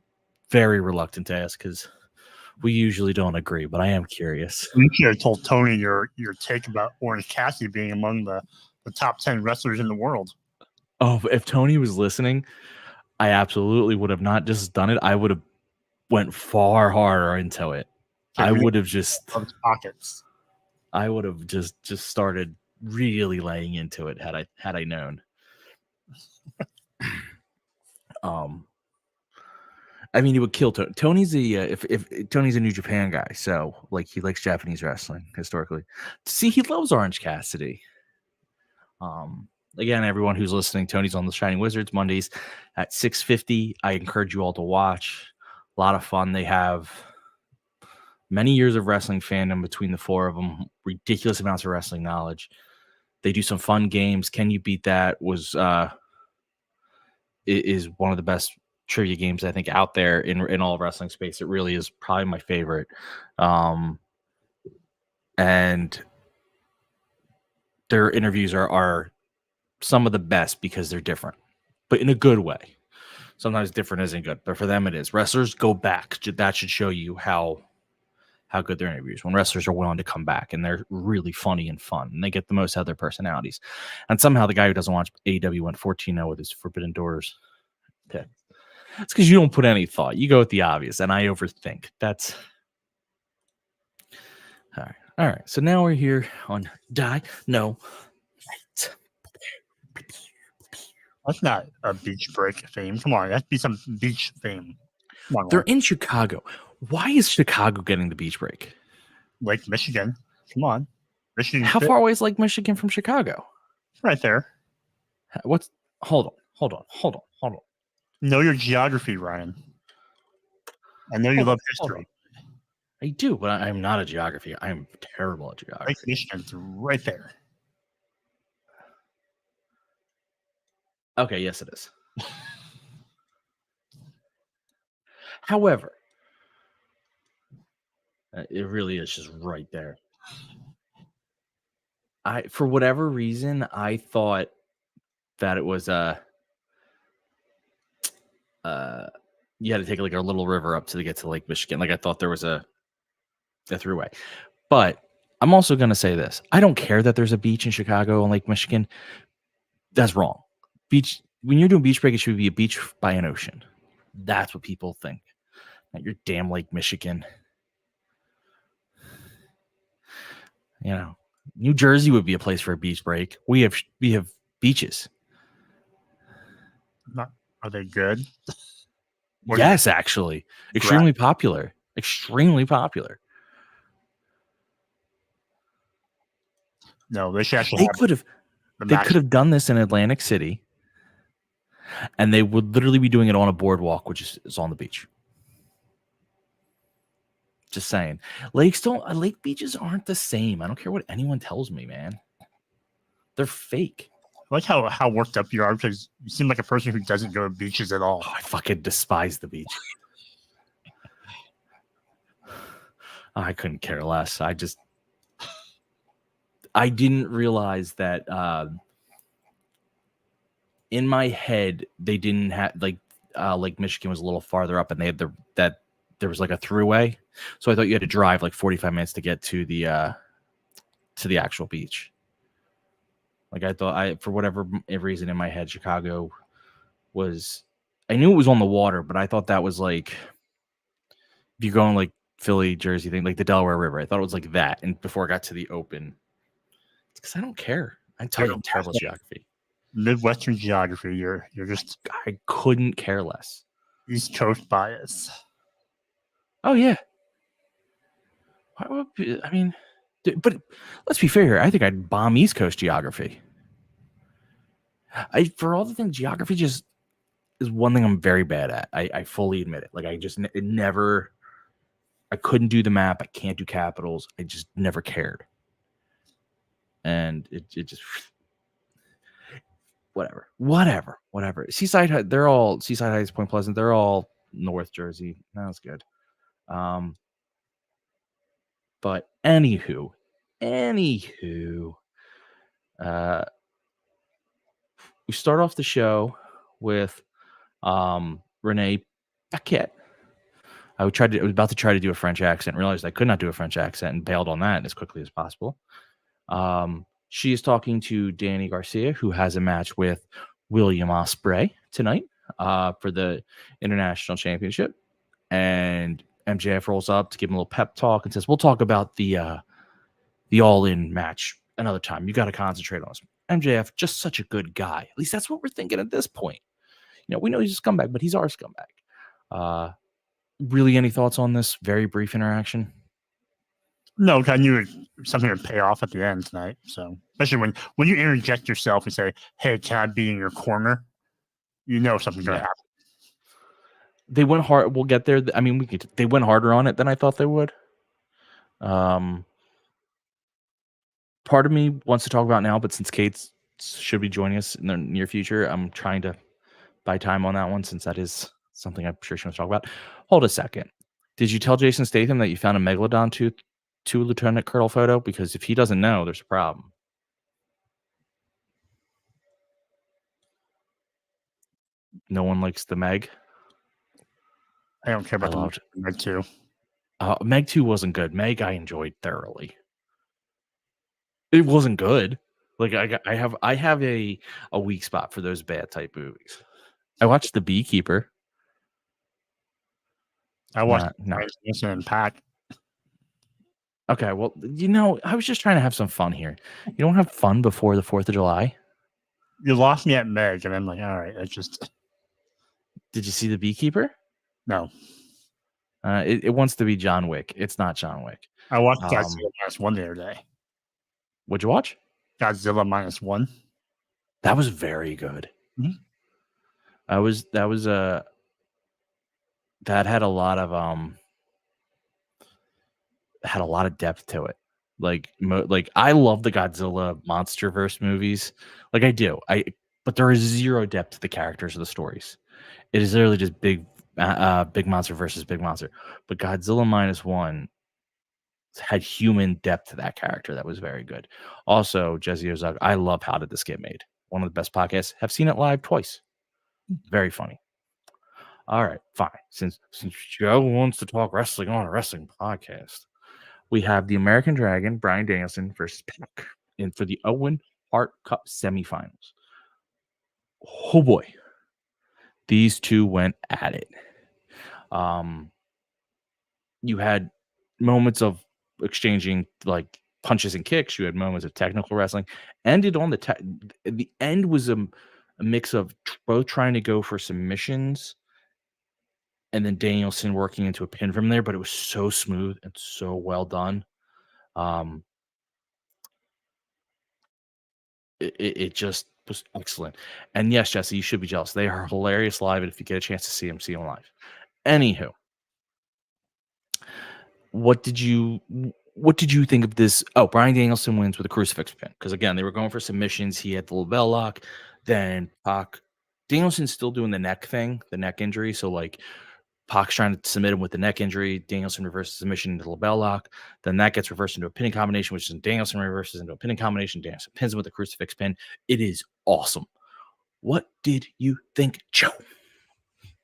very reluctant to ask because we usually don't agree, but I am curious. You should have told Tony your take about Orange Cassidy being among the top 10 wrestlers in the world. Oh, if Tony was listening, I absolutely would have not just done it. I would have went far harder into it. I would have just pockets. I would have just started really laying into it had I known. I mean, it would kill Tony. Tony's if Tony's a New Japan guy, so like he likes Japanese wrestling historically. See, he loves Orange Cassidy. Again, everyone who's listening, Tony's on the Shining Wizards Mondays at 6:50. I encourage you all to watch. A lot of fun. They have many years of wrestling fandom between the 4 of them, ridiculous amounts of wrestling knowledge. They do some fun games. Can You Beat That is one of the best trivia games I think out there in all wrestling space. It really is probably my favorite. And their interviews are some of the best because they're different, but in a good way. Sometimes different isn't good, but for them it is. Wrestlers go back. That should show you how good their interviews when wrestlers are willing to come back and they're really funny and fun and they get the most out of their personalities. And somehow the guy who doesn't watch AEW went 14-0 with his Forbidden Doors pick. That's because you don't put any thought. You go with the obvious, and I overthink. That's all right. So now we're here on Die No. That's not a beach break theme. Come on, that'd be some beach theme. Come on, they're in Chicago. Why is Chicago getting the beach break? Lake Michigan. Come on. Michigan. How far away is Lake Michigan from Chicago? Right there. Hold on. Know your geography, Ryan. I know you love history. I do, but I'm not a geography. I'm terrible at geography. Lake Michigan's right there. Okay, yes, it is. However, it really is just right there. For whatever reason, I thought that it was you had to take like a little river up to get to Lake Michigan. Like I thought there was a throughway. But I'm also going to say this. I don't care that there's a beach in Chicago and Lake Michigan. That's wrong. Beach, when you're doing beach break, it should be a beach by an ocean. That's what people think. Not your damn Lake Michigan. New Jersey would be a place for a beach break. We have beaches. Are they good? Yes, actually. Extremely popular. No, they should actually they could have done this in Atlantic City, and they would literally be doing it on a boardwalk, which is on the beach. Just saying. Lake beaches aren't the same. I don't care what anyone tells me, man. They're fake. I like how worked up you are, because you seem like a person who doesn't go to beaches at all. Oh, I fucking despise the beach. I couldn't care less. I didn't realize that in my head they didn't have Lake Michigan was a little farther up, and they had that there was like a throughway. So I thought you had to drive like 45 minutes to get to the actual beach. Like I thought, for whatever reason in my head, Chicago was. I knew it was on the water, but I thought that was like if you're going like Philly, Jersey thing, like the Delaware River. I thought it was like that, and before I got to the open, it's because I don't care. I tell you, I'm terrible at geography. Midwestern geography. You're just. I couldn't care less. East Coast bias. Oh yeah. I mean, but let's be fair here. I think I'd bomb East Coast geography. For all the things, geography just is one thing I'm very bad at. I fully admit it. Like I couldn't do the map. I can't do capitals. I just never cared. And it just whatever. Seaside, they're all Seaside Heights, Point Pleasant. They're all North Jersey. That was good. But anywho, we start off the show with Renee Paquette. I was about to try to do a French accent, realized I could not do a French accent, and bailed on that as quickly as possible. She is talking to Danny Garcia, who has a match with William Ospreay tonight for the International Championship. And MJF rolls up to give him a little pep talk and says, "We'll talk about the All-In match another time. You got to concentrate on this." MJF, just such a good guy. At least that's what we're thinking at this point. We know he's a scumbag, but he's our scumbag. Really, any thoughts on this very brief interaction? No, I knew something would pay off at the end tonight. So, especially when you interject yourself and say, "Hey, can I be in your corner?" You know something's going to happen. They went hard. We'll get there. I mean, they went harder on it than I thought they would. Part of me wants to talk about now, but since Kate should be joining us in the near future, I'm trying to buy time on that one, since that is something I'm sure she wants to talk about. Hold a second. Did you tell Jason Statham that you found a Megalodon to Lieutenant Colonel photo? Because if he doesn't know, there's a problem. No one likes the Meg. I don't care about the Meg 2. Meg 2 wasn't good. Meg I enjoyed thoroughly. It wasn't good. Like I have a weak spot for those bad type movies. I watched The Beekeeper. I watched and Pack. Okay, well, I was just trying to have some fun here. You don't have fun before the 4th of July? You lost me at Meg, and I'm like, all right, it's just. Did you see The Beekeeper? No. It wants to be John Wick. It's not John Wick. I watched Godzilla -1 the other day. What'd you watch? Godzilla -1. That was very good. Mm-hmm. That had a lot of depth to it. Like I love the Godzilla MonsterVerse movies. Like I do. But there is zero depth to the characters or the stories. It is literally just big monster versus big monster. But Godzilla -1 had human depth to that character that was very good. Also, Jesse Ozug, I love How Did This Get Made? One of the best podcasts. Have seen it live twice. Very funny. All right, fine. Since Joe wants to talk wrestling on a wrestling podcast, we have the American Dragon, Bryan Danielson versus Pac for the Owen Hart Cup semifinals. Oh boy. These two went at it. You had moments of exchanging like punches and kicks. You had moments of technical wrestling. Ended on the end was a mix of both trying to go for submissions and then Danielson working into a pin from there, but it was so smooth and so well done. It just was excellent. And yes, Jesse, you should be jealous. They are hilarious live, and if you get a chance to see them live. Anywho, what did you think of this? Oh, Bryan Danielson wins with a crucifix pin because again they were going for submissions. He had the label lock. Then Pac, Danielson's still doing the neck thing, the neck injury. So like Pac's trying to submit him with the neck injury. Danielson reverses submission into the label lock. Then that gets reversed into a pinning combination, which is Danielson reverses into a pinning combination. Danielson pins him with a crucifix pin. It is awesome. What did you think, Joe?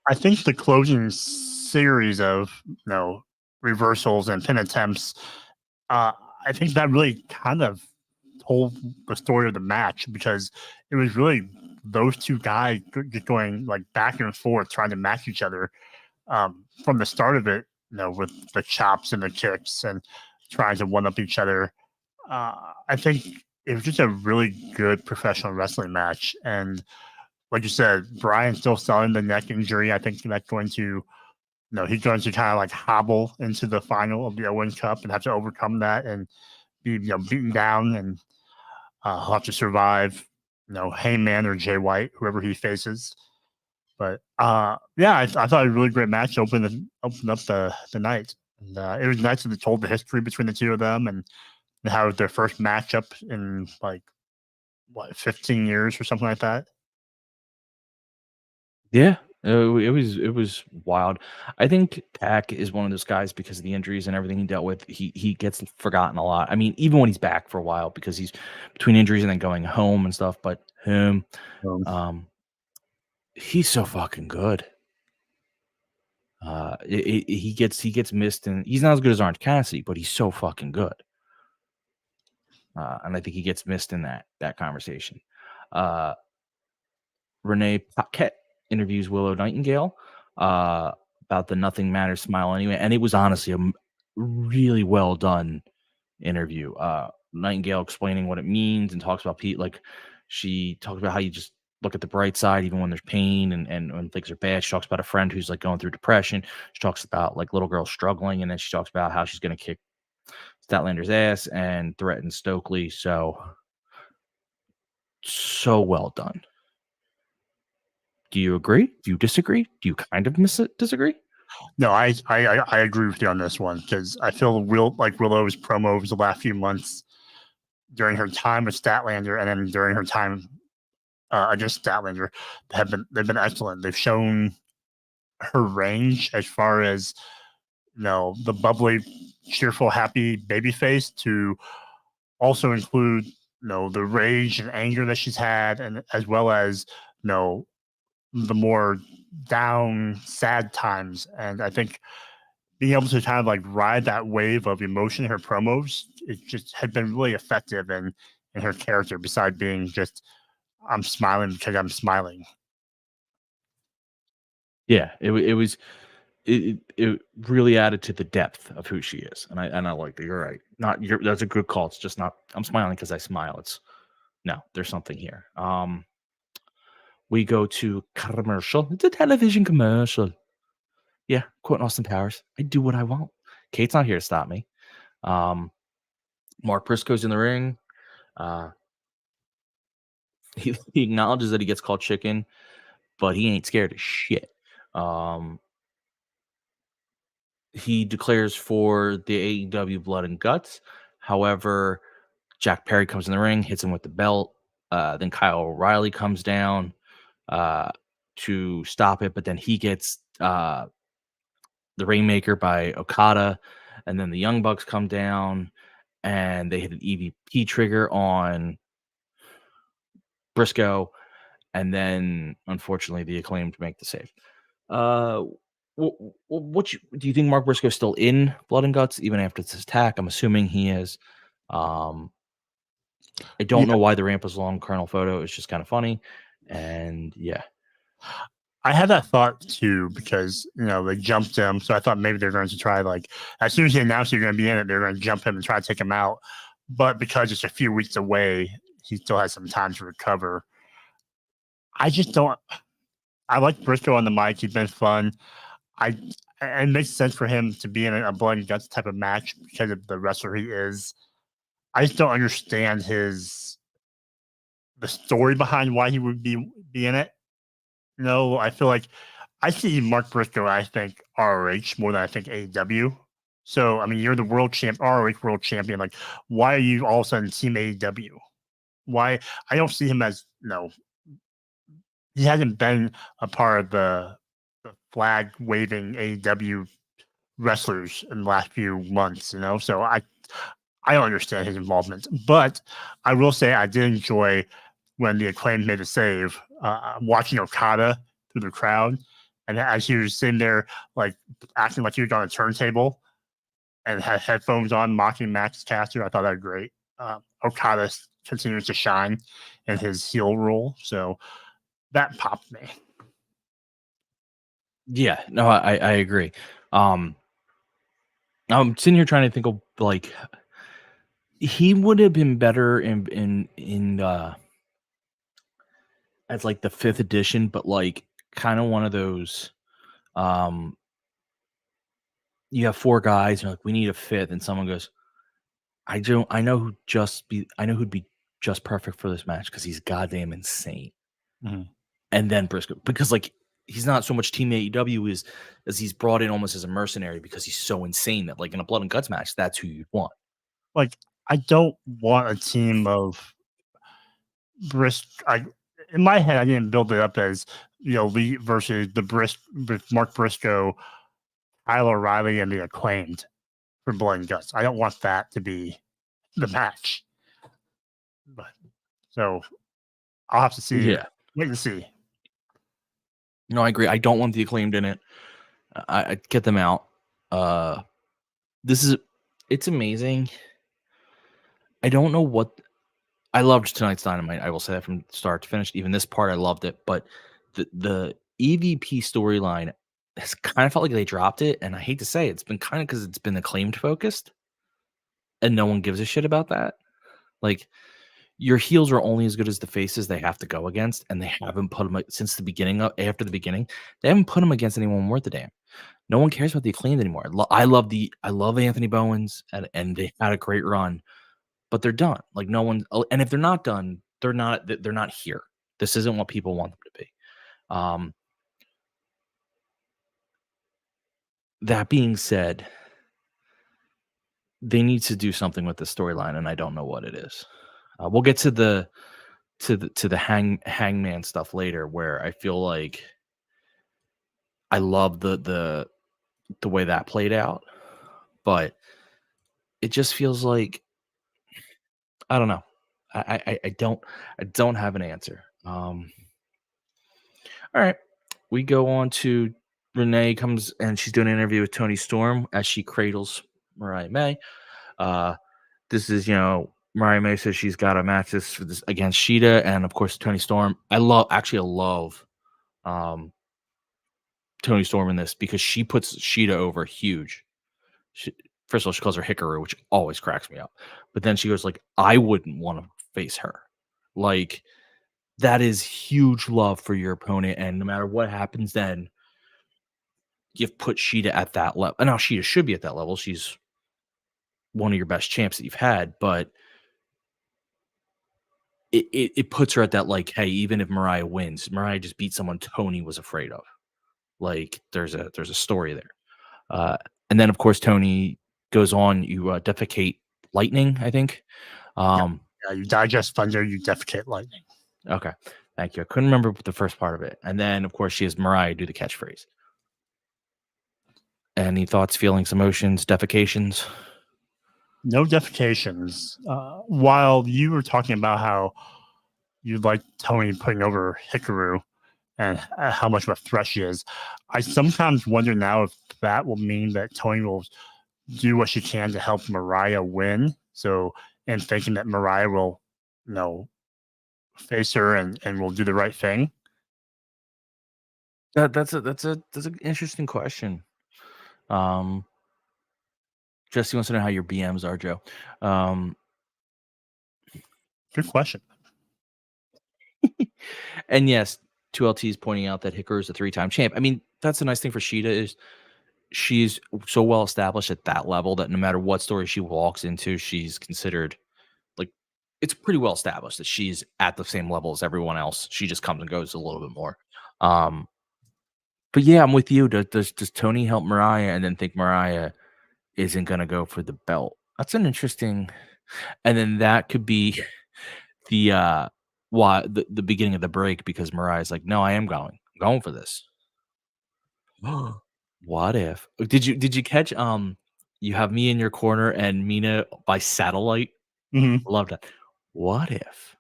I think the closing series of reversals and pin attempts, I think that really kind of told the story of the match because it was really those two guys just going like back and forth trying to match each other from the start of it, with the chops and the kicks and trying to one up each other. I think it was just a really good professional wrestling match. And like you said, Brian's still selling the neck injury. I think that's going to, he's going to kind of like hobble into the final of the Owens Cup and have to overcome that and be, beaten down, and he'll have to survive, Heyman or Jay White, whoever he faces. But yeah, I thought it was a really great match. Opened up the night, and it was nice that it told the history between the two of them and how it was their first matchup in 15 years or something like that. Yeah, it was wild. I think Pac is one of those guys because of the injuries and everything he dealt with. He gets forgotten a lot. I mean, even when he's back for a while because he's between injuries and then going home and stuff. But him, he's so fucking good. He gets missed, and he's not as good as Orange Cassidy, but he's so fucking good. And I think he gets missed in that conversation. Renee Paquette interviews Willow Nightingale about the Nothing Matters smile anyway, and it was honestly a really well done interview. Nightingale explaining what it means and talks about Pete, like she talks about how you just look at the bright side even when there's pain and when things are bad. She talks about a friend who's like going through depression. She talks about like little girls struggling, and then she talks about how she's going to kick Statlander's ass and threaten Stokely. So well done. Do you agree? Do you disagree? Do you kind of disagree? No, I agree with you on this one because I feel like Willow's promos the last few months during her time with Statlander and then during her time against Statlander they've been excellent. They've shown her range as far as the bubbly, cheerful, happy babyface to also include the rage and anger that she's had, and as well as the more down, sad times. And I think being able to kind of like ride that wave of emotion in her promos, it just had been really effective in her character, besides being just, I'm smiling because I'm smiling. Yeah, it really added to the depth of who she is. And I like that. You're right. That's a good call. It's just not, I'm smiling because I smile. It's no, there's something here. We go to commercial. It's a television commercial. Yeah, quoting Austin Powers. I do what I want. Kate's not here to stop me. Mark Briscoe's in the ring. He acknowledges that he gets called chicken, but he ain't scared of shit. He declares for the AEW Blood and Guts. However, Jack Perry comes in the ring, hits him with the belt. Then Kyle O'Reilly comes down to stop it, but then he gets the Rainmaker by Okada, and then the Young Bucks come down and they hit an EVP trigger on Briscoe, and then unfortunately the Acclaimed make the save. Do you think Mark Briscoe's still in Blood and Guts even after this attack? I'm assuming he is. I don't know why the ramp was long. Colonel photo is just kind of funny, and yeah. I had that thought too because they jumped him, so I thought maybe they're going to try, like, as soon as he announced you're going to be in it, they're going to jump him and try to take him out. But because it's a few weeks away, he still has some time to recover. I just don't. I like Briscoe on the mic. He's been fun. It makes sense for him to be in a Blood and Guts type of match because of the wrestler he is. I just don't understand the story behind why he would be in it. I feel like I see Mark Briscoe, I think, ROH more than I think AEW. So, I mean, you're the world champ, ROH world champion. Like, why are you all of a sudden Team AEW? Why? I don't see him as, he hasn't been a part of the flag waving AEW wrestlers in the last few months, So I don't understand his involvement. But I will say I did enjoy when the Acclaimed made a save, watching Okada through the crowd. And as he was sitting there, like acting like he was on a turntable and had headphones on, mocking Max Caster, I thought that was great. Okada continues to shine in his heel role. So that popped me. Yeah, no, I agree. I'm sitting here trying to think of like he would have been better in as like the 5th edition, but like kind of one of those you have 4 guys and you're like, we need a 5th, and someone goes, I know who'd be just perfect for this match because he's goddamn insane. Mm-hmm. And then Briscoe, because like he's not so much Team AEW as he's brought in almost as a mercenary because he's so insane that like in a blood and guts match, that's who you'd want. Like, I don't want a team of in my head, I didn't build it up as Lee versus Mark Briscoe, Kyle O'Reilly, and the Acclaimed for blood and guts. I don't want that to be the match. But so I'll have to see. Yeah, wait and see. No, I agree. I don't want the Acclaimed in it. I get them out. It's amazing. I don't know what. I loved tonight's Dynamite. I will say that from start to finish. Even this part, I loved it. But the EVP storyline has kind of felt like they dropped it. And I hate to say it, it's been kind of because it's been Acclaimed focused. And no one gives a shit about that. Like, your heels are only as good as the faces they have to go against. And they haven't put them since the beginning. After the beginning, they haven't put them against anyone worth a damn. No one cares about the Acclaimed anymore. I love Anthony Bowens, and they had a great run. But they're done. Like, no one, and if they're not done, they're not here. This isn't what people want them to be. That being said, they need to do something with the storyline, and I don't know what it is. We'll get to the hangman stuff later, where I feel like I love the way that played out, but it just feels like, I don't know. I don't have an answer. All right. We go on to Renee comes and she's doing an interview with Tony Storm as she cradles Mariah May. This is, Mariah May says she's got a match against Sheeta, and of course Tony Storm. I love Tony Storm in this because she puts Sheeta over huge. First of all, she calls her Hikaru, which always cracks me up. But then she goes like, I wouldn't want to face her. Like, that is huge love for your opponent. And no matter what happens then, you've put Sheeta at that level. And now Sheeta should be at that level. She's one of your best champs that you've had. But it puts her at that, like, hey, even if Mariah wins, Mariah just beat someone Tony was afraid of. Like, there's a story there. And then, of course, Tony goes on, you defecate lightning, I think. You digest thunder, you defecate lightning. Okay, thank you. I couldn't remember the first part of it. And then, of course, she has Mariah do the catchphrase. Any thoughts, feelings, emotions, defecations? No defecations. While you were talking about how you like Tony putting over Hikaru and how much of a threat she is, I sometimes wonder now if that will mean that Tony will do what she can to help Mariah win. So, and thinking that Mariah will, face her and will do the right thing. That's an interesting question. Jesse wants to know how your BMs are, Joe. Good question. And yes, 2LT is pointing out that Hikaru is a 3-time champ. I mean, that's the nice thing for Sheeta is she's so well established at that level that no matter what story she walks into, she's considered, like, it's pretty well established that she's at the same level as everyone else. She just comes and goes a little bit more. But yeah, I'm with you. Does Tony help Mariah and then think Mariah isn't going to go for the belt. That's an interesting, and then that could be the the beginning of the break, because Mariah's like, no, I am going. I'm going for this. What if did you catch you have me in your corner and Mina by satellite? Mm-hmm. Love that. What if?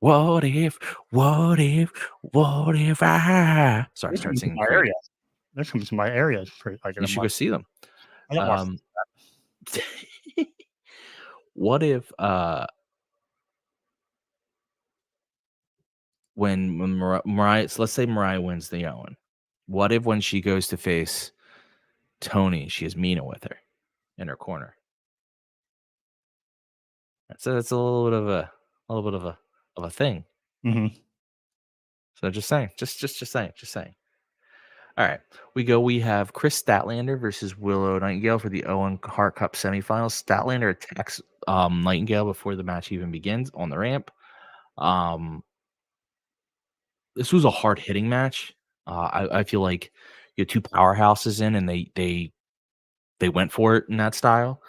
What if? What if? What if I? Sorry, I started singing. My area. They're coming to my area. You should go see them. I don't watch that. What if when Mariah, so let's say Mariah wins the Owen. What if when she goes to face Tony, she has Mina with her in her corner? That's a little bit of a thing. Mm-hmm. So just saying, just saying. All right, we have Chris Statlander versus Willow Nightingale for the Owen Hart Cup semifinals. Statlander attacks Nightingale before the match even begins on the ramp. This was a hard hitting match. I feel like you had two powerhouses in, and they went for it in that style.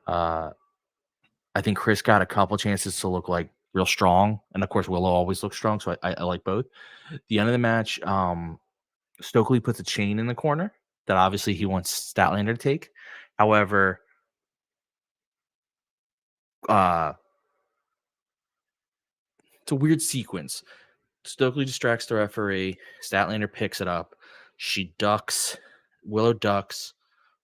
I think Chris got a couple chances to look like real strong, and of course Willow always looks strong, so I like both. The end of the match, Stokely puts a chain in the corner that obviously he wants Statlander to take. However, it's a weird sequence. Stokely distracts the referee. Statlander picks it up. She ducks. Willow ducks.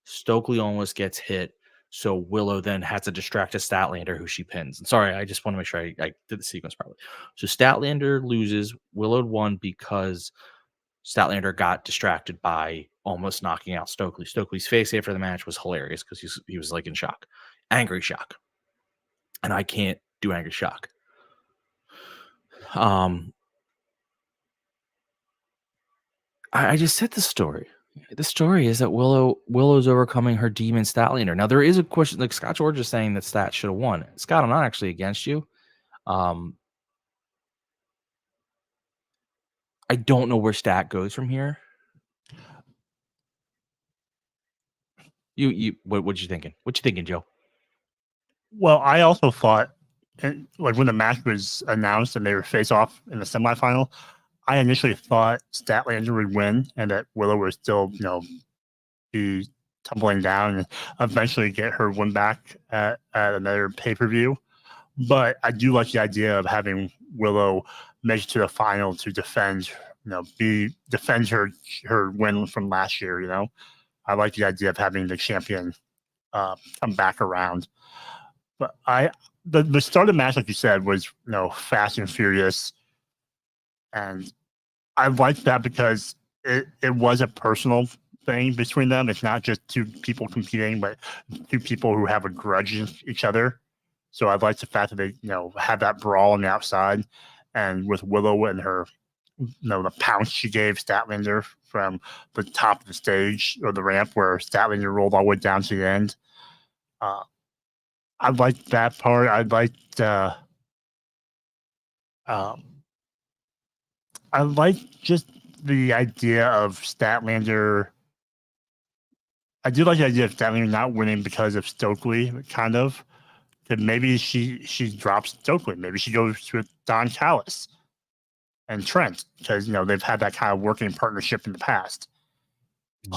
Stokely almost gets hit. So Willow then has to distract a Statlander who she pins. And sorry, I just want to make sure I did the sequence properly. So Statlander loses. Willow won because Statlander got distracted by almost knocking out Stokely. Stokely's face after the match was hilarious because he was like in shock. Angry shock. And I can't do angry shock. I just said the story. The story is that Willow's overcoming her demon Statlander. Now, there is a question, like Scott George is saying that Stat should have won. Scott, I'm not actually against you. I don't know where Stat goes from here. What you thinking? What you thinking, Joe? Well, I also thought, like when the match was announced and they were face off in the semifinal, I initially thought Statlander would win and that Willow would still, be tumbling down and eventually get her win back at another pay-per-view. But I do like the idea of having Willow make it to the final to defend, defend her win from last year. I like the idea of having the champion come back around. But the start of the match, like you said, was fast and furious. And I liked that because it was a personal thing between them. It's not just two people competing, but two people who have a grudge against each other. So I like the fact that they, had that brawl on the outside, and with Willow and her, the pounce she gave Statlander from the top of the stage or the ramp where Statlander rolled all the way down to the end. I liked that part. I liked. I like just the idea of Statlander. I do like the idea of Statlander not winning because of Stokely, kind of. That maybe she drops Stokely. Maybe she goes with Don Callis and Trent because they've had that kind of working partnership in the past.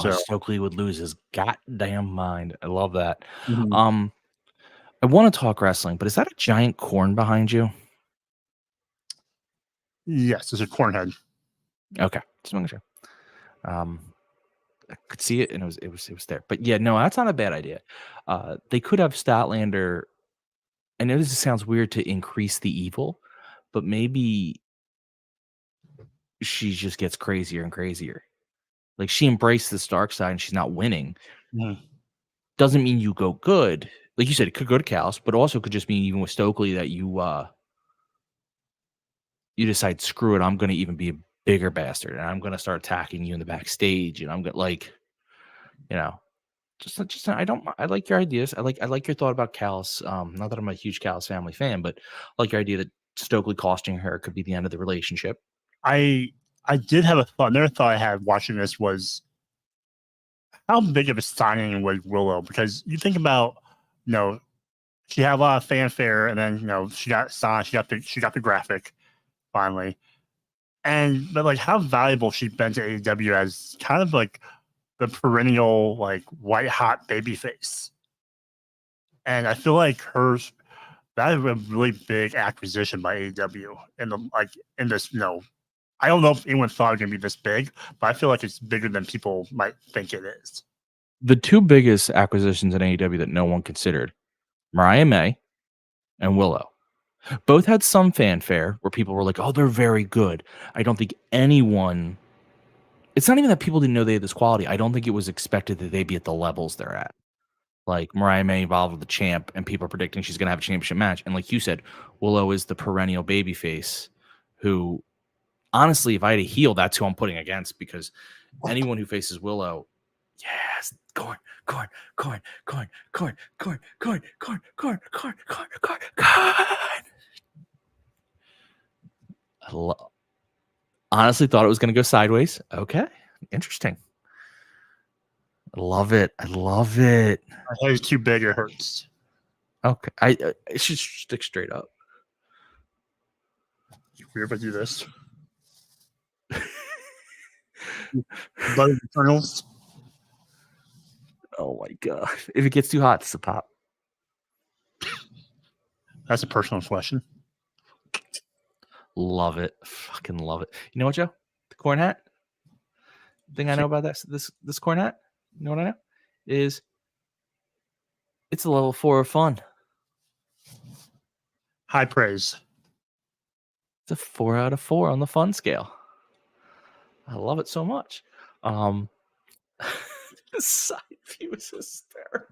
So Stokely would lose his goddamn mind. I love that. Mm-hmm. I want to talk wrestling, but is that a giant corn behind you? Yes, it's a corn head. Okay, just making sure. I could see it, and it was there. But yeah, no, that's not a bad idea. They could have Statlander. I know this sounds weird to increase the evil, but maybe she just gets crazier and crazier. Like she embraced this dark side, and she's not winning. Mm-hmm. Doesn't mean you go good. Like you said, it could go to Callis, but also could just mean even with Stokely that you decide, screw it, I'm going to even be a bigger bastard, and I'm going to start attacking you in the backstage, and I'm going to just I like your ideas. I like your thought about Callis. Not that I'm a huge Callis family fan, but I like your idea that Stokely costing her could be the end of the relationship. I did have a thought. Another thought I had watching this was how big of a signing was Willow? Because you think about, she had a lot of fanfare, and then she got signed. She got the graphic finally, but like how valuable she's been to AEW as kind of like the perennial like white hot baby face. And I feel like that is a really big acquisition by AEW in this. I don't know if anyone thought it was gonna be this big, but I feel like it's bigger than people might think it is. The two biggest acquisitions in AEW that no one considered, Mariah May and Willow. Both had some fanfare where people were like, oh, they're very good. I don't think anyone... It's not even that people didn't know they had this quality. I don't think it was expected that they'd be at the levels they're at. Like, Mariah May involved with the champ, and people are predicting she's going to have a championship match. And like you said, Willow is the perennial babyface who, honestly, if I had a heel, that's who I'm putting against, because anyone who faces Willow, yes, corn. Honestly, thought it was going to go sideways. Okay, interesting. I love it. My head is too big. It hurts. Okay, it should stick straight up. We ever do this? Blood Eternals. Oh my god! If it gets too hot, it's a pop. That's a personal question. Love it. Fucking love it. You know what, Joe? The corn hat. The thing I know about this corn hat, you know what I know? Is it's a level 4 of fun. High praise. It's a 4 out of 4 on the fun scale. I love it so much. The side view is hysterical.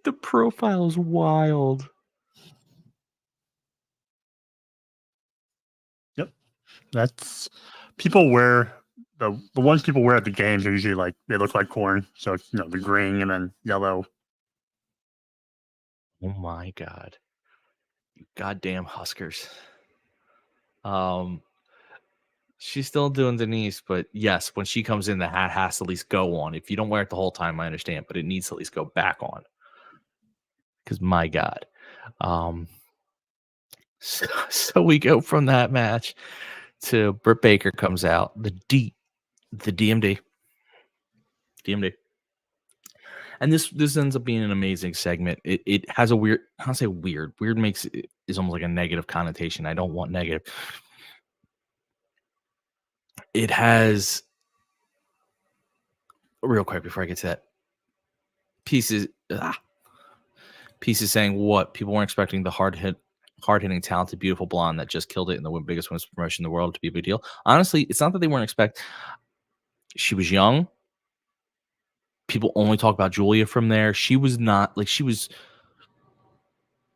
The profile is wild. That's people wear the ones people wear at the games are usually like they look like corn. So it's the green and then yellow. Oh my god. You goddamn Huskers. She's still doing Denise, but yes, when she comes in, the hat has to at least go on. If you don't wear it the whole time, I understand, but it needs to at least go back on. Because my god. So we go from that match to Britt Baker comes out, the DMD. And this ends up being an amazing segment. It has a weird, I don't say weird makes it is almost like a negative connotation. I don't want negative. It has, real quick before I get to that, pieces saying what people weren't expecting the hard-hitting, talented, beautiful blonde that just killed it in the biggest women's promotion in the world to be a big deal. Honestly, it's not that they weren't expect. She was young. People only talk about Julia from there. She was not like she was.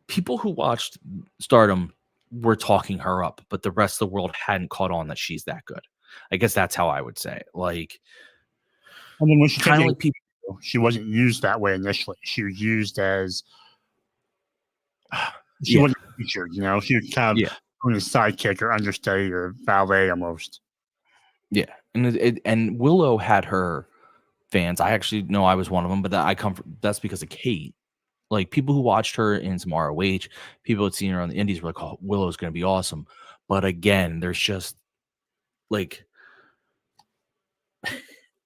People who watched Stardom were talking her up, but the rest of the world hadn't caught on that she's that good. I guess that's how I would say it. Like, I mean, when she kind of like people, she wasn't used that way initially. She was used as. She wasn't featured, She was kind of only sidekick or understudy or ballet almost. Yeah, and Willow had her fans. I actually know I was one of them, but that's because of Kate. Like people who watched her in some ROH, people had seen her on the Indies were like, "Oh, Willow's going to be awesome." But again, there's just like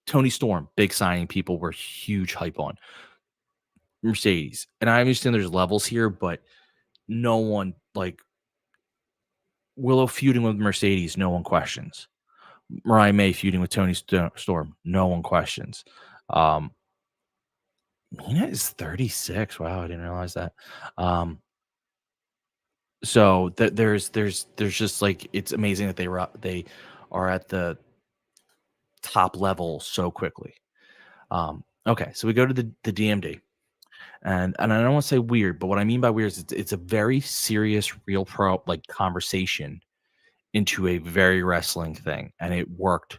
Tony Storm, big signing. People were huge hype on Mercedes, and I understand there's levels here, but. No one like Willow feuding with Mercedes. No one questions. Mariah May feuding with Tony Storm. No one questions. Mina is 36. Wow, I didn't realize that. So there's just like it's amazing that they are at the top level so quickly. Okay, so we go to the DMD. And I don't want to say weird, but what I mean by weird is it's a very serious, real conversation into a very wrestling thing, and it worked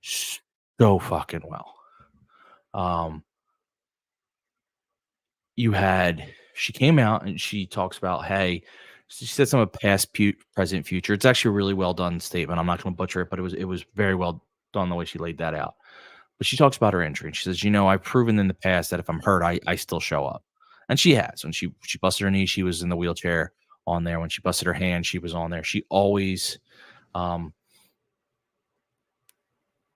so fucking well. She came out and she talks about, hey, she said some of past, present, future. It's actually a really well done statement. I'm not going to butcher it, but it was very well done the way she laid that out. But she talks about her injury. And she says, I've proven in the past that if I'm hurt, I still show up. And she has. When she busted her knee, she was in the wheelchair on there. When she busted her hand, she was on there. She always,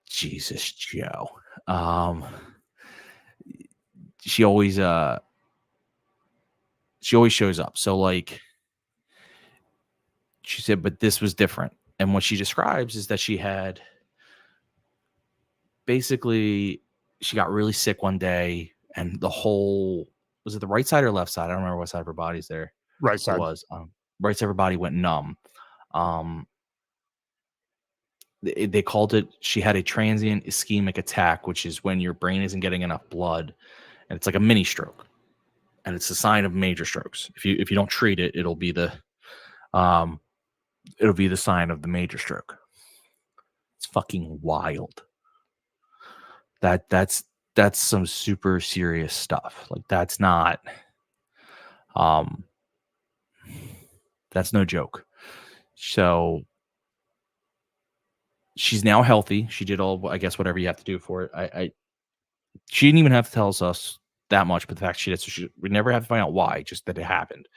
Jesus, Joe. She always shows up. So like she said, but this was different. And what she describes is that she had basically, she got really sick one day and was it the right side or left side? I don't remember what side of her body's there. Right side. It was. Right side of her body went numb. They called it, she had a transient ischemic attack, which is when your brain isn't getting enough blood. And it's like a mini stroke. And it's a sign of major strokes. If you don't treat it, it'll be the sign of the major stroke. It's fucking wild. That's some super serious stuff. Like that's not that's no joke. So she's now healthy. She did all, I guess, whatever you have to do for it. She didn't even have to tell us that much, but the fact she did, so we never have to find out why, just that it happened.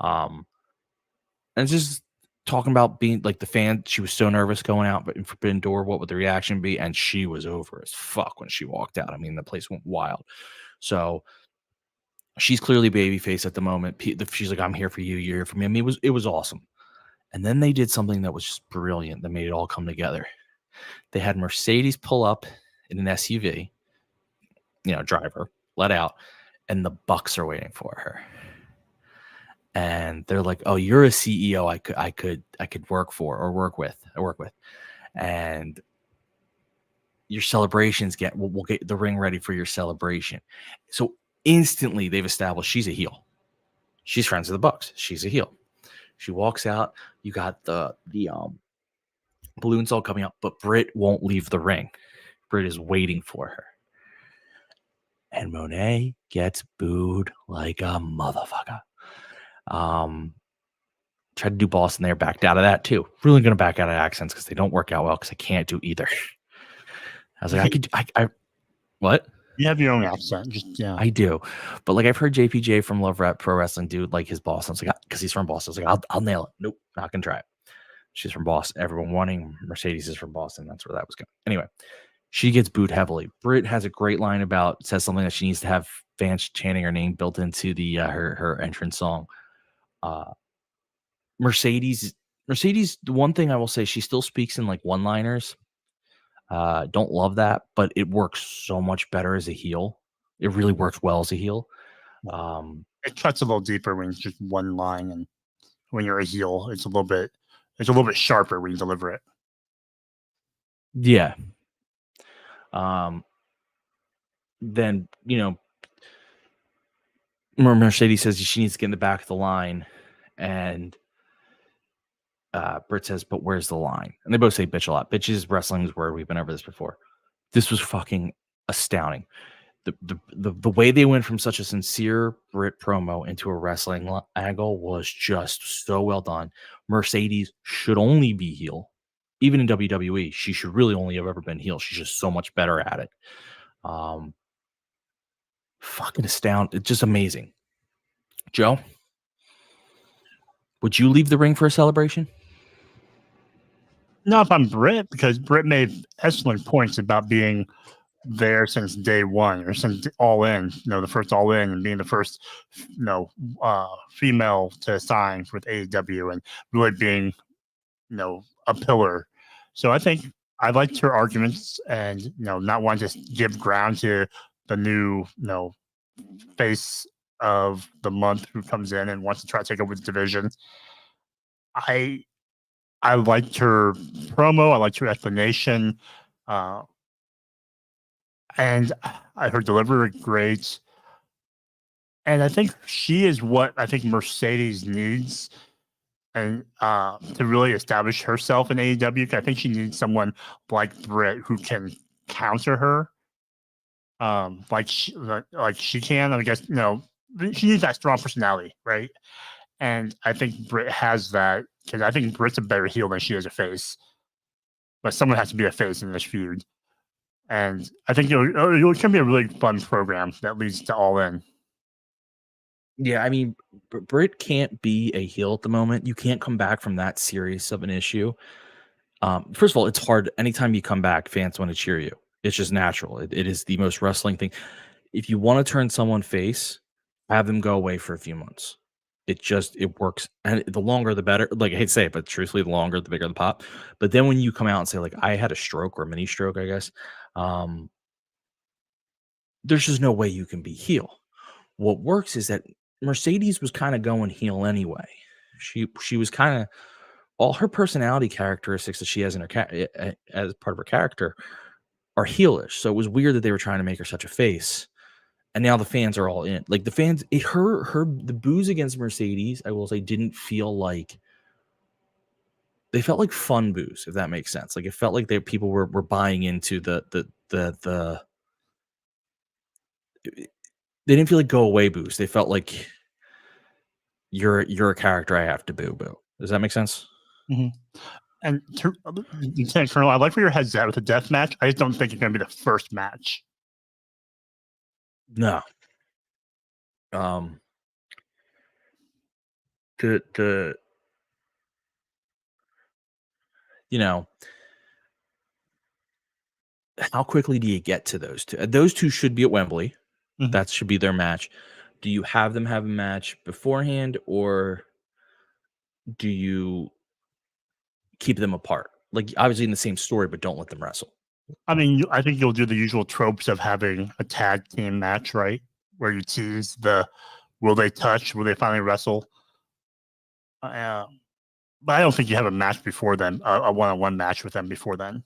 And it's just talking about being like the fan. She was so nervous going out, but in Forbidden Door, what would the reaction be? And she was over as fuck when she walked out. I mean, the place went wild. So she's clearly babyface at the moment. She's like, I'm here for you. You're here for me. I mean, it was awesome. And then they did something that was just brilliant that made it all come together. They had Mercedes pull up in an SUV, driver, let out, and the Bucks are waiting for her. And they're like, "Oh, you're a CEO. I could work for or work with. And your celebrations we'll get the ring ready for your celebration." So instantly they've established she's a heel. She's friends with the Bucks. She's a heel. She walks out. You got the balloons all coming up, but Britt won't leave the ring. Britt is waiting for her. And Monet gets booed like a motherfucker. Tried to do Boston there, backed out of that too. Really going to back out of accents because they don't work out well because I can't do either. I was like, what? You have your own accent. I do. But like I've heard JPJ from Love Rap Pro Wrestling do like his Boston. I was like, because he's from Boston. I was like, I'll nail it. Nope, not going to try it. She's from Boston. Everyone wanting Mercedes is from Boston. That's where that was going. Anyway, she gets booed heavily. Britt has a great line says something that she needs to have fans chanting her name built into the her entrance song. Mercedes, the one thing I will say, she still speaks in like one-liners. Don't love that, but it works so much better as a heel. It really works well as a heel. It cuts a little deeper when it's just one line, and when you're a heel, it's a little bit sharper when you deliver it. Yeah. Then Mercedes says she needs to get in the back of the line, and Britt says, "But where's the line?" And they both say "bitch" a lot. Bitches wrestling is where we've been over this before. This was fucking astounding. The way they went from such a sincere Britt promo into a wrestling angle was just so well done. Mercedes should only be heel. Even in WWE, she should really only have ever been heel. She's just so much better at it. Fucking astounding. It's just amazing. Joe, would you leave the ring for a celebration? No, if I'm Britt, because Britt made excellent points about being there since day one, or since All In, the first All In, and being the first, female to sign with AEW, and really being, a pillar. So I think I liked her arguments, and not wanting to give ground to the new, face of the month who comes in and wants to try to take over the division. I liked her promo. I liked her explanation. And her delivery great. And I think she is what I think Mercedes needs, and to really establish herself in AEW. I think she needs someone like Britt who can counter her. Like she can. I guess she needs that strong personality, right? And I think Britt has that, because I think Britt's a better heel than she is a face. But someone has to be a face in this feud. And I think it can be a really fun program that leads to All In. Yeah, I mean, Britt can't be a heel at the moment. You can't come back from that serious of an issue. First of all, it's hard. Anytime you come back, fans want to cheer you. It's just natural. It is the most wrestling thing. If you want to turn someone face, have them go away for a few months. It works. And the longer, the better. Like, I hate to say it, but truthfully, the longer, the bigger the pop. But then when you come out and say, like, I had a stroke or a mini stroke, I guess, there's just no way you can be heel. What works is that Mercedes was kind of going heel anyway. She was kind of, all her personality characteristics that she has in her as part of her character are heelish. So it was weird that they were trying to make her such a face. And now the fans are all in. Like the fans, the boos against Mercedes, I will say, didn't feel like, they felt like fun boos, if that makes sense. Like it felt like people were buying into the they didn't feel like go away boos. They felt like you're a character I have to boo. Does that make sense? Mm-hmm. And Lieutenant Colonel, I like where your head's at with the death match. I just don't think it's going to be the first match. No. The you know, how quickly do you get to those two? Those two should be at Wembley. Mm-hmm. That should be their match. Do you have them have a match beforehand, or do you keep them apart? Like, obviously in the same story, but don't let them wrestle. I mean, I think you'll do the usual tropes of having a tag team match, right? Where you tease will they touch? Will they finally wrestle? But I don't think you have a match before then, a one-on-one match with them before then.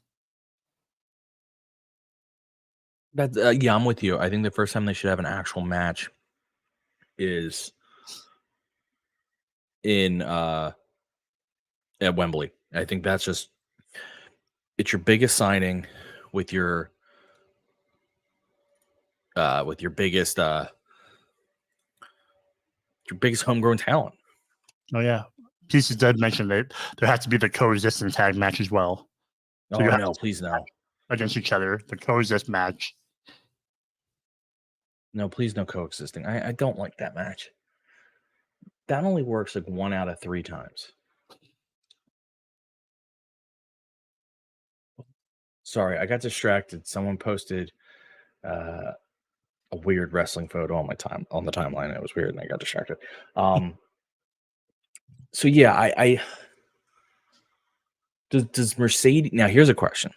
Yeah, I'm with you. I think the first time they should have an actual match is in at Wembley. I think that's just, it's your biggest signing with your biggest homegrown talent. Oh yeah, Pieces did mention that there has to be the coexistence tag match as well. So no, please no. Against each other, the coexist match. No, please no coexisting. I don't like that match. That only works like 1 out of 3 times. Sorry, I got distracted. Someone posted a weird wrestling photo on the timeline. It was weird, and I got distracted. So yeah, does Mercedes? Now here's a question: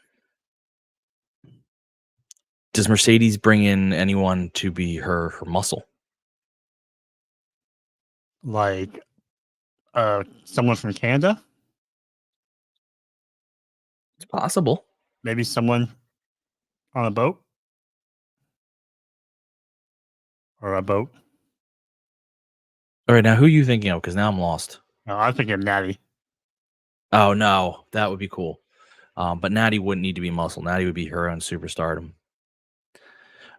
does Mercedes bring in anyone to be her muscle? Like someone from Canada? It's possible. Maybe someone on a boat? Or a boat? All right, now who are you thinking of? Because now I'm lost. No, I'm thinking of Natty. Oh, no. That would be cool. But Natty wouldn't need to be muscle. Natty would be her own superstardom.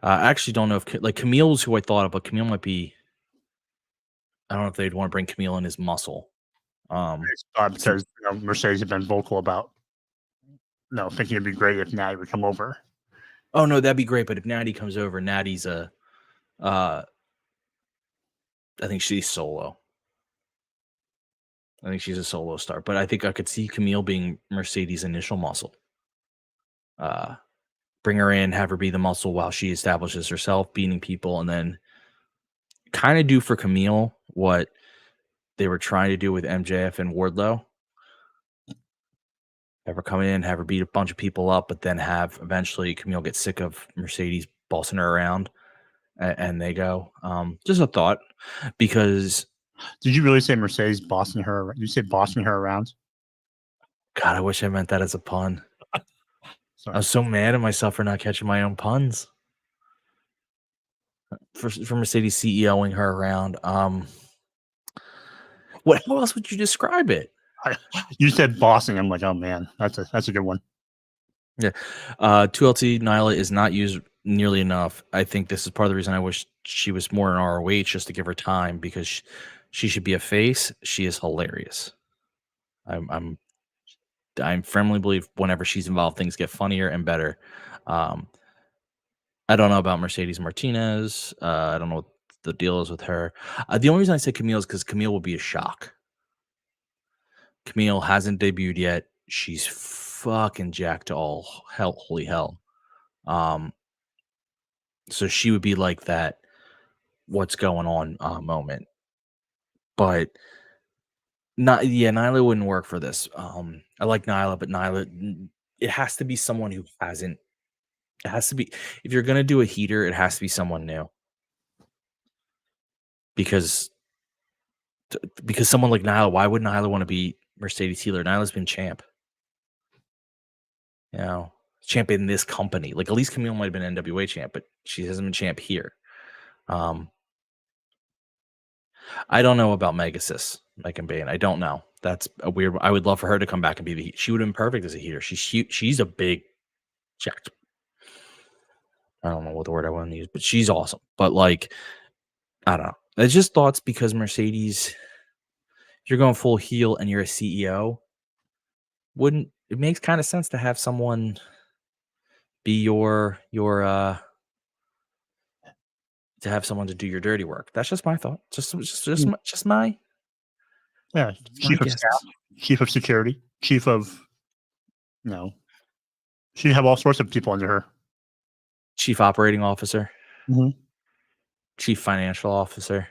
I actually don't know if, like, Camille's who I thought of, but Camille might be, I don't know if they'd want to bring Camille in as muscle. Because Mercedes have been vocal about thinking it'd be great if Natty would come over. Oh, no, that'd be great. But if Natty comes over, Natty's I think she's solo. I think she's a solo star. But I think I could see Camille being Mercedes' initial muscle. Bring her in, have her be the muscle while she establishes herself, beating people, and then kind of do for Camille what they were trying to do with MJF and Wardlow. Have her come in, have her beat a bunch of people up, but then have eventually Camille get sick of Mercedes bossing her around, and they go. Just a thought, because did you really say Mercedes bossing her? You said bossing her around? God, I wish I meant that as a pun. I was so mad at myself for not catching my own puns. For Mercedes CEOing her around. How else would you describe it? You said bossing. I'm like, oh man, that's a good one. Yeah. 2LT Nyla is not used nearly enough. I think this is part of the reason I wish she was more in ROH, just to give her time, because she should be a face. She is hilarious. I'm I firmly believe whenever she's involved, things get funnier and better. I don't know about Mercedes Martinez. I don't know what the deal is with her. The only reason I say Camille is because Camille will be a shock. Camille hasn't debuted yet. She's fucking jacked to all hell, holy hell. So she would be like that what's going on moment. But Nyla wouldn't work for this. I like Nyla, but Nyla, it has to be someone who hasn't. It has to be, if you're gonna do a heater, it has to be someone new. Because someone like Nyla, why would Nyla want to be Mercedes Healer? Nyla's been champ. You know, champ in this company. Like, at least Camille might have been NWA champ, but she hasn't been champ here. I don't know about Megasis, Megan Bain. I don't know. That's a weird. I would love for her to come back and be the heat. She would have been perfect as a heater. She's a big jacked. I don't know what the word I want to use, but she's awesome. But like, I don't know. It's just thoughts because Mercedes, if you're going full heel and you're a CEO, it makes kind of sense to have someone be your to have someone to do your dirty work. That's just my thought. Just my chief of staff, chief of security, chief of she'd have all sorts of people under her. Chief operating officer, mm-hmm. Chief financial officer.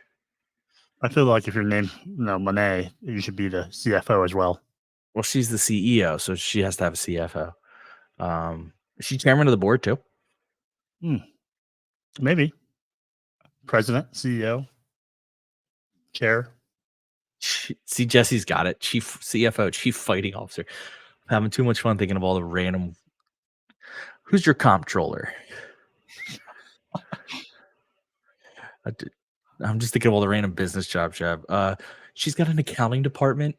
I feel like if you're named Monet, you should be the CFO as well. Well, she's the CEO, so she has to have a CFO. Is she chairman of the board too? Maybe. President, CEO, chair. See, Jesse's got it. Chief CFO, chief fighting officer. I'm having too much fun thinking of all the random. Who's your comptroller? I'm just thinking of all the random business job. She's got an accounting department.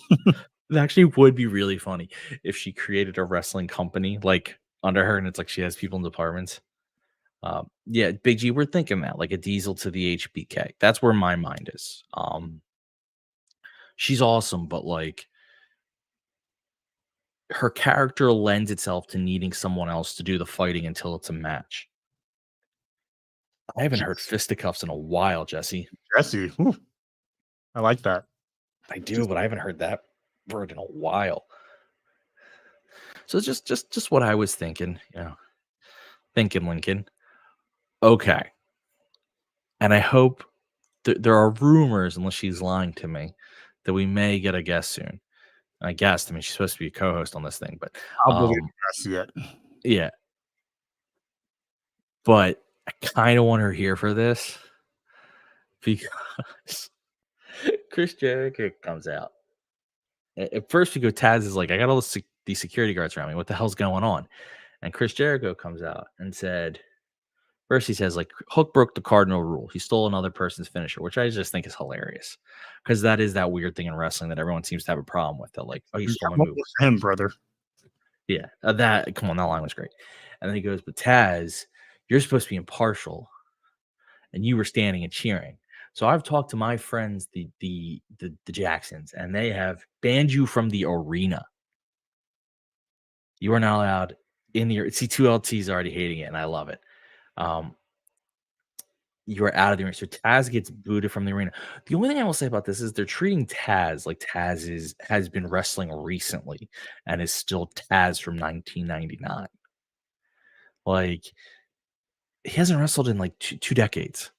It actually would be really funny if she created a wrestling company like under her, and it's like she has people in departments. Yeah, Big G, we're thinking that like a Diesel to the HBK. That's where my mind is. She's awesome, but like her character lends itself to needing someone else to do the fighting until it's a match. I haven't heard fisticuffs in a while, Jesse. Whew. I like that. I do, but I haven't heard that word in a while. So just what I was thinking, thinking Lincoln. Okay. And I hope there are rumors, unless she's lying to me, that we may get a guest soon. I guessed. I mean, she's supposed to be a co-host on this thing, but I'll believe yet. Yeah. But I kind of want her here for this because Chris Jericho comes out. At first, we go, Taz is like, I got all these security guards around me. What the hell's going on? And Chris Jericho comes out and said, first he says, like, Hook broke the cardinal rule. He stole another person's finisher, which I just think is hilarious because that is that weird thing in wrestling that everyone seems to have a problem with. They're like, oh, you stole my move. Him, brother. Yeah, come on, that line was great. And then he goes, but Taz, you're supposed to be impartial, and you were standing and cheering. So I've talked to my friends, the Jacksons, and they have banned you from the arena. You are not allowed in the. See, 2LT's already hating it, and I love it. You are out of the arena. So Taz gets booted from the arena. The only thing I will say about this is they're treating Taz like Taz has been wrestling recently and is still Taz from 1999. Like, he hasn't wrestled in like two decades.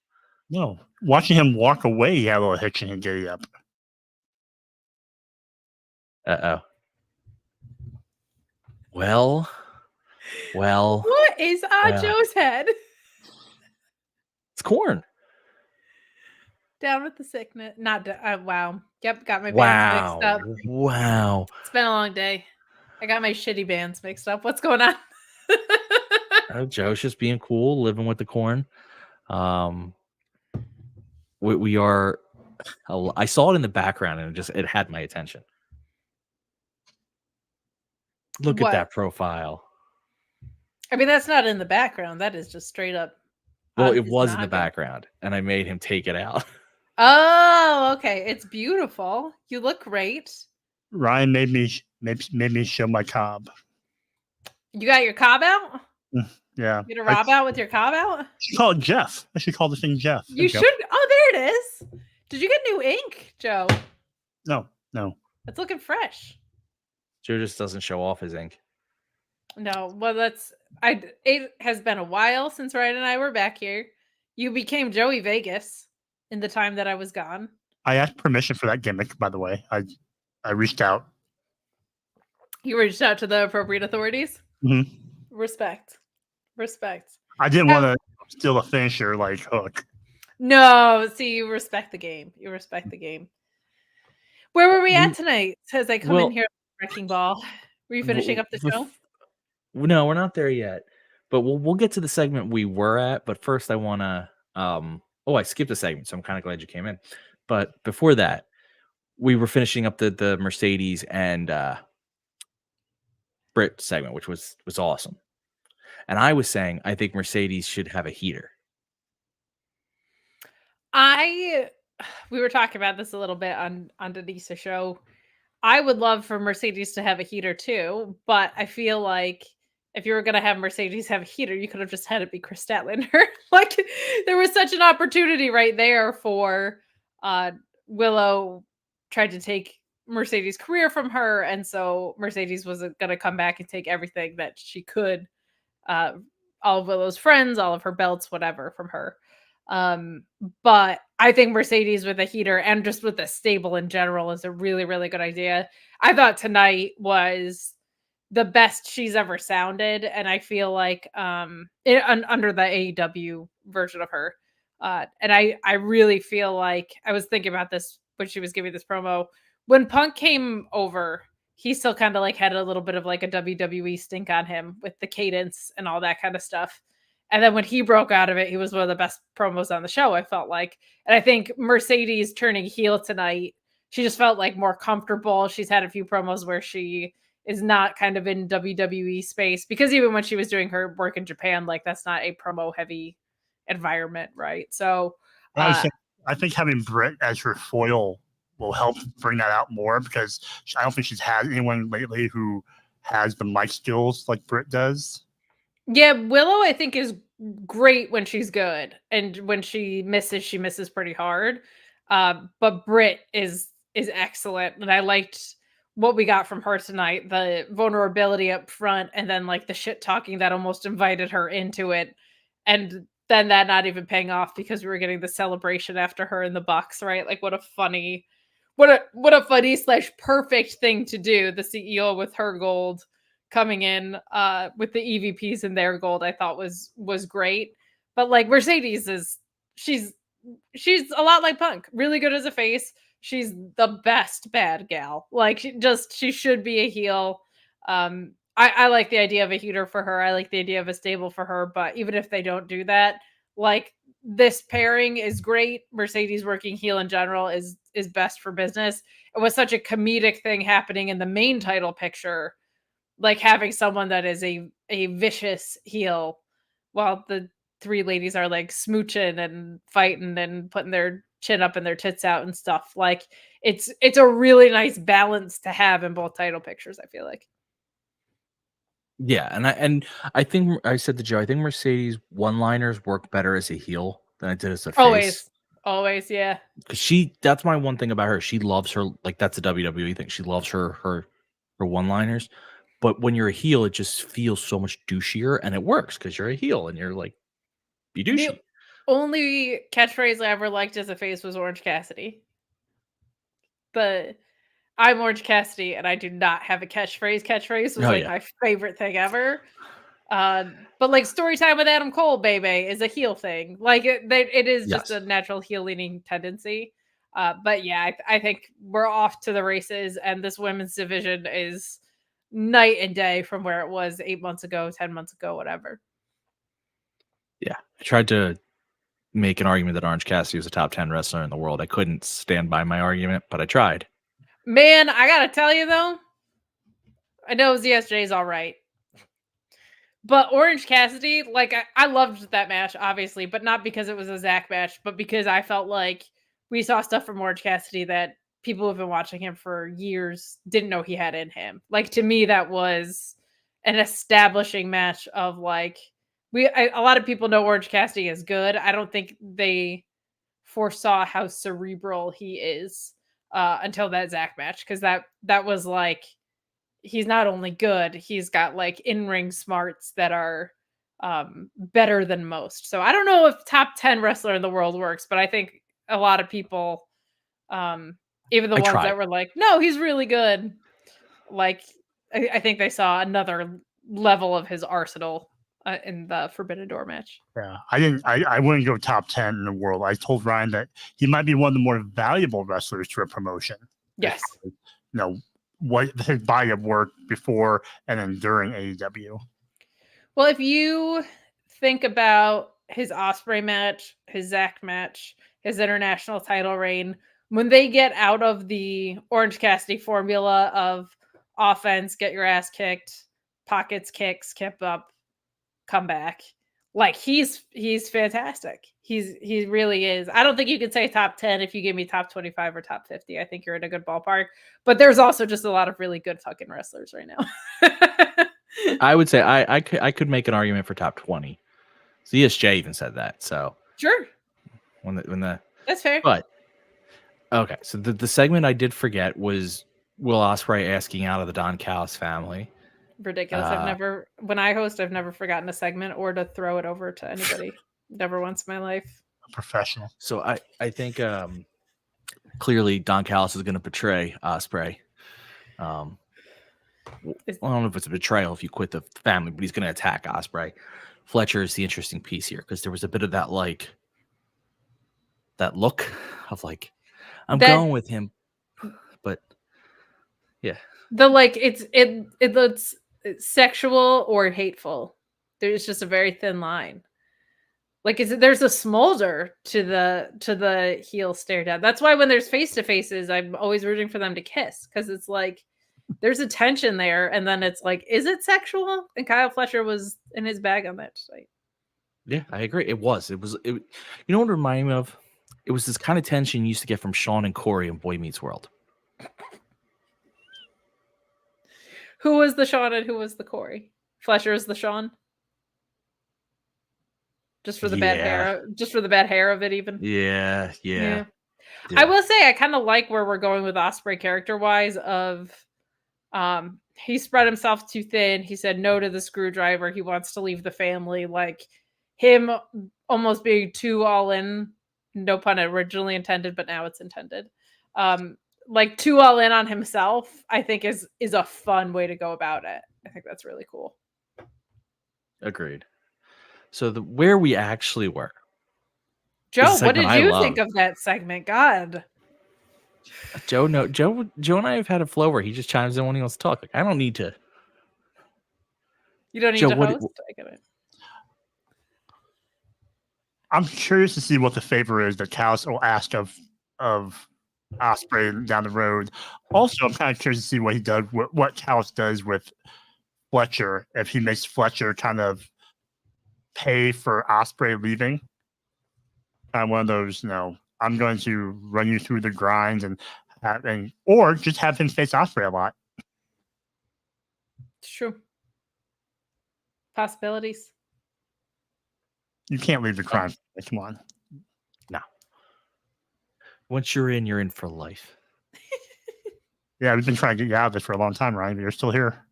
No. Watching him walk away, he had a little hitch in his giddy up. Uh-oh. Well. What is on Joe's head? It's corn. Down with the sickness. Wow. Yep, got my bands mixed up. Wow. It's been a long day. I got my shitty bands mixed up. What's going on? Joe's just being cool, living with the corn. We are. I saw it in the background, and it had my attention. Look at that profile. I mean, that's not in the background. That is just straight up. Well, it was in the background, and I made him take it out. Oh, okay. It's beautiful. You look great. Ryan made me show my cob. You got your cob out? Yeah. You get a rob out with your cob out? She called it Jeff. I should call the thing Jeff. You should. Oh, there it is. Did you get new ink, Joe? No. It's looking fresh. Joe just doesn't show off his ink. No, well, it has been a while since Ryan and I were back here. You became Joey Vegas in the time that I was gone. I asked permission for that gimmick, by the way. I reached out. You reached out to the appropriate authorities? Mm-hmm. Respect. I didn't want to steal a finisher like Hook. No, see, you respect the game. Where were we at tonight? As I come in here wrecking ball. Were you finishing up the show? No, we're not there yet. But we'll get to the segment we were at. But first I wanna I skipped a segment, so I'm kind of glad you came in. But before that, we were finishing up the Mercedes and Brit segment, which was awesome. And I was saying I think Mercedes should have a heater. We were talking about this a little bit on Denise's show. I would love for Mercedes to have a heater too, but I feel like if you were going to have Mercedes have a heater, you could have just had it be Chris Statlander. Like there was such an opportunity right there for Willow tried to take Mercedes' career from her, and so Mercedes was going to come back and take everything that she could, all of Willow's friends, all of her belts, whatever, from her. But I think Mercedes with a heater and just with a stable in general is a really, really good idea. I thought tonight was the best she's ever sounded, and I feel like under the AEW version of her. And I really feel like I was thinking about this when she was giving this promo. When Punk came over, he still kind of like had a little bit of like a WWE stink on him with the cadence and all that kind of stuff. And then when he broke out of it, he was one of the best promos on the show, I felt like. And I think Mercedes turning heel tonight, she just felt like more comfortable. She's had a few promos where she is not kind of in WWE space, because even when she was doing her work in Japan, like that's not a promo heavy environment, right? So I think having Britt as her foil will help bring that out more, because I don't think she's had anyone lately who has the mic skills like Britt does. Yeah, Willow, I think, is great when she's good, and when she misses pretty hard. But Britt is excellent, and I liked what we got from her tonight. The vulnerability up front, and then like the shit talking that almost invited her into it, and then that not even paying off because we were getting the celebration after her in the box, right? Like what a funny / perfect thing to do. The CEO with her gold coming in with the EVPs in their gold, I thought was great. But like Mercedes she's a lot like Punk, really good as a face. She's the best bad gal. Like she should be a heel. I like the idea of a heater for her. I like the idea of a stable for her. But even if they don't do that, like this pairing is great. Mercedes working heel in general is best for business. It was such a comedic thing happening in the main title picture, like having someone that is a vicious heel while the three ladies are like smooching and fighting and putting their chin up and their tits out and stuff. Like it's a really nice balance to have in both title pictures, I feel like. Yeah, and I think I said to Joe, I think Mercedes one-liners work better as a heel than I did as a face. Always, yeah. Because that's my one thing about her. She loves her, like that's a WWE thing. She loves her one-liners. But when you're a heel, it just feels so much douchier, and it works because you're a heel and you're like, be douchey. The only catchphrase I ever liked as a face was Orange Cassidy. But I'm Orange Cassidy, and I do not have a catchphrase. Catchphrase was my favorite thing ever. But like story time with Adam Cole, baby, is a heel thing. Like it is just a natural heel leaning tendency. But yeah, I think we're off to the races, and this women's division is night and day from where it was 8 months ago, 10 months ago, whatever. Yeah, I tried to make an argument that Orange Cassidy was a top 10 wrestler in the world. I couldn't stand by my argument, but I tried. Man, I gotta tell you though, I know ZSJ is all right, but Orange Cassidy, like I loved that match, obviously, but not because it was a Zach match, but because I felt like we saw stuff from Orange Cassidy that people who've been watching him for years didn't know he had in him. Like, to me, that was an establishing match of like, a lot of people know Orange Cassidy is good. I don't think they foresaw how cerebral he is until that Zach match, because that was like, he's not only good, he's got like in-ring smarts that are better than most. So I don't know if top 10 wrestler in the world works, but I think a lot of people, even the ones that were like, no, he's really good, like I think they saw another level of his arsenal in the Forbidden Door match. Yeah, I wouldn't go top 10 in the world. I told Ryan that he might be one of the more valuable wrestlers to a promotion. Yes. What his body of work before and then during AEW. Well, if you think about his Ospreay match, his Zach match, his international title reign, when they get out of the Orange Cassidy formula of offense, get your ass kicked, pockets kick, skip up, come back, like he's fantastic. He really is. I don't think you could say top 10 if you give me top 25 or top 50. I think you're in a good ballpark. But there's also just a lot of really good fucking wrestlers right now. I would say I could make an argument for top 20. ZSJ even said that. So sure. When the that's fair. But okay, so the segment I did forget was Will Ospreay asking out of the Don Callis family. Ridiculous. When I host, I've never forgotten a segment or to throw it over to anybody. Never once in my life. Professional. So I think clearly Don Callis is going to betray Ospreay. I don't know if it's a betrayal if you quit the family, but he's going to attack Ospreay. Fletcher is the interesting piece here because there was a bit of that look of like, I'm going with him, but yeah. The like it looks sexual or hateful. There's just a very thin line. Like there's a smolder to the heel stare down. That's why when there's face to faces, I'm always rooting for them to kiss, because it's like there's a tension there, and then it's like, is it sexual? And Kyle Fletcher was in his bag on that site. Yeah, I agree. It was. You know what it reminded me of? It was this kind of tension you used to get from Sean and Corey in Boy Meets World. Who was the Sean and who was the Corey? Fletcher is the Sean? Just for the bad hair. Just for the bad hair of it, even. Yeah. I will say I kind of like where we're going with Ospreay character-wise. Of he spread himself too thin. He said no to the screwdriver. He wants to leave the family. Like him almost being too all in. No pun originally intended, but now it's intended. Like too all in on himself, I think is a fun way to go about it. I think that's really cool. Agreed. So where we actually were. Joe, what did you think of that segment? God. Joe and I have had a flow where he just chimes in when he wants to talk. Like, I don't need to. You don't need to host? I get it. I'm curious to see what the favor is that Callis will ask of Ospreay down the road. Also, I'm kind of curious to see what he does, what Callis does with Fletcher, if he makes Fletcher kind of pay for Ospreay leaving. One of those, I'm going to run you through the grind or just have him face Ospreay a lot. It's true. Possibilities. You can't leave the crime. Come on. No. Once you're in for life. Yeah, we've been trying to get you out of this for a long time, Ryan, but you're still here.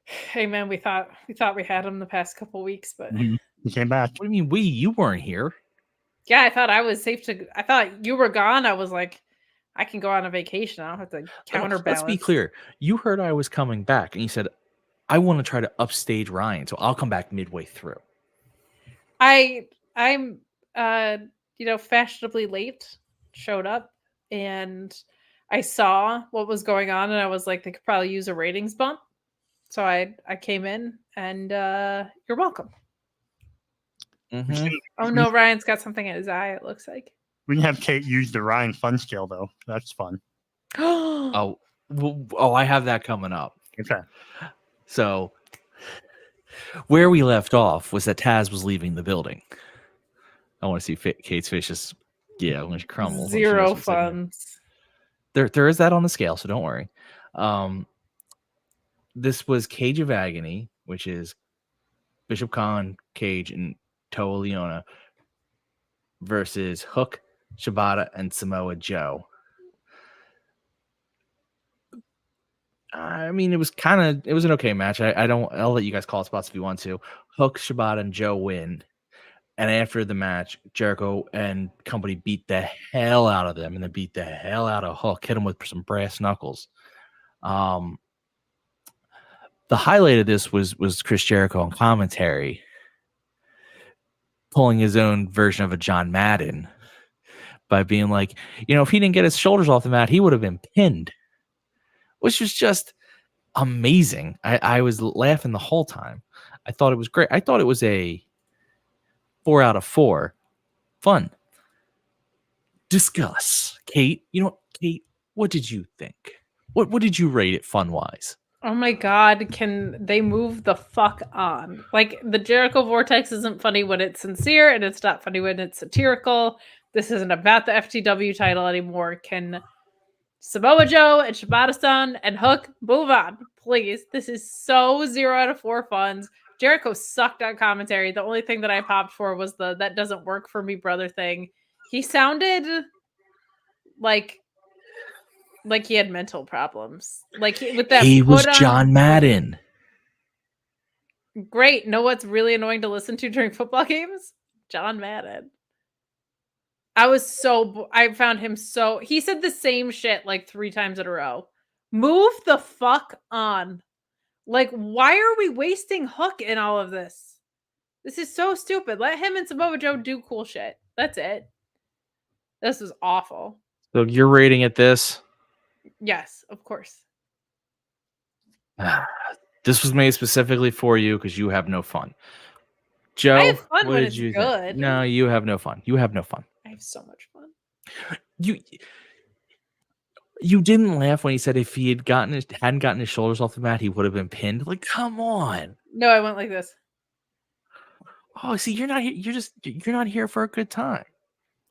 Hey man, we thought we had him the past couple weeks, but you came back. What do you mean you weren't here? Yeah, I thought I was safe to. I thought you were gone. I was like, I can go on a vacation. I don't have to counterbalance. Let's be clear. You heard I was coming back, and you said I want to try to upstage Ryan, so I'll come back midway through. I'm fashionably late. Showed up and I saw what was going on, and I was like, they could probably use a ratings bump. So I came in, and you're welcome. Mm-hmm. Oh no, Ryan's got something in his eye, it looks like. We can have Kate use the Ryan fun scale though. That's fun. Oh, I have that coming up. Okay. So where we left off was that Taz was leaving the building. I want to see Kate's faces. Yeah, when she crumbles. Zero funds. There is that on the scale, so don't worry. This was Cage of Agony, which is Bishop Khan, Cage, and Toa Leona versus Hook, Shibata, and Samoa Joe. I mean, it was an okay match. I'll let you guys call spots if you want to. Hook, Shibata, and Joe win. And after the match, Jericho and company beat the hell out of them, and then beat the hell out of Hook, hit him with some brass knuckles. The highlight of this was Chris Jericho on commentary pulling his own version of a John Madden by being like, if he didn't get his shoulders off the mat, he would have been pinned, which was just amazing. I was laughing the whole time. I thought it was great. I thought it was a 4 out of 4. Fun. Discuss. Kate, Kate, what did you think? What did you rate it fun-wise? Oh my God, can they move the fuck on? Like, the Jericho Vortex isn't funny when it's sincere, and it's not funny when it's satirical. This isn't about the FTW title anymore. Can Samoa Joe and Shibata-san and Hook move on, please? This is so 0 out of 4 funds. Jericho sucked on commentary. The only thing that I popped for was the "that doesn't work for me, brother" thing. He sounded like he had mental problems. With that, he was John Madden. Great. Know what's really annoying to listen to during football games? John Madden. I found him so. He said the same shit like 3 times in a row. Move the fuck on. Like, why are we wasting Hook in all of this? This is so stupid. Let him and Samoa Joe do cool shit. That's it. This was awful. So you're rating it this? Yes, of course. This was made specifically for you because you have no fun. Joe, I have fun what when did it's you good. think? No, you have no fun. You have no fun. I have so much fun. You didn't laugh when he said if he hadn't gotten his shoulders off the mat, he would have been pinned. Like, come on. No, I went like this. Oh, see, you're not here. You're not here for a good time.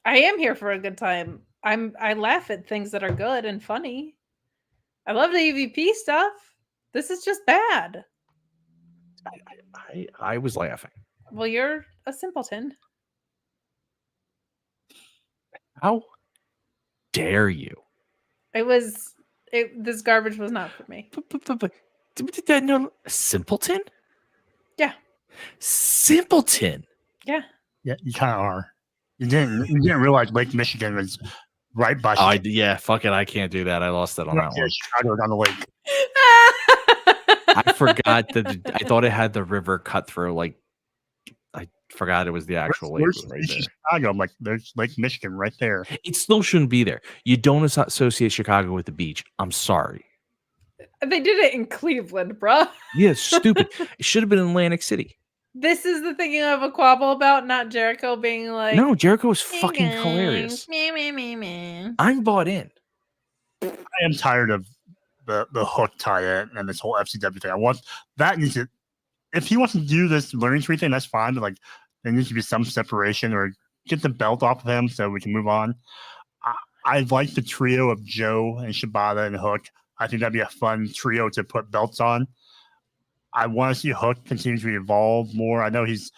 I am here for a good time. I laugh at things that are good and funny. I love the EVP stuff. This is just bad. I was laughing. Well, you're a simpleton. How dare you? This garbage was not for me. But no, simpleton? Yeah. Simpleton. Yeah. Yeah, you kind of are. You didn't realize Lake Michigan was right by. Yeah, fuck it. I can't do that. I lost that on that one. Chicago down the lake. I forgot that. I thought it had the river cut through. Like, I forgot it was the actual lake right there. Chicago, I'm like, there's Lake Michigan right there. It still shouldn't be there. You don't associate Chicago with the beach. I'm sorry. They did it in Cleveland, bro. Yeah, it's stupid. It should have been in Atlantic City. This is the thing you have a quabble about, not Jericho being like. No, Jericho is fucking hilarious. I'm bought in. I am tired of the Hook tie-in and this whole FCW thing. I want that needs to. If he wants to do this learning tree thing, that's fine. But there needs to be some separation or get the belt off of him so we can move on. I like the trio of Joe and Shibata and Hook. I think that'd be a fun trio to put belts on. I want to see Hook continue to evolve more. I know he's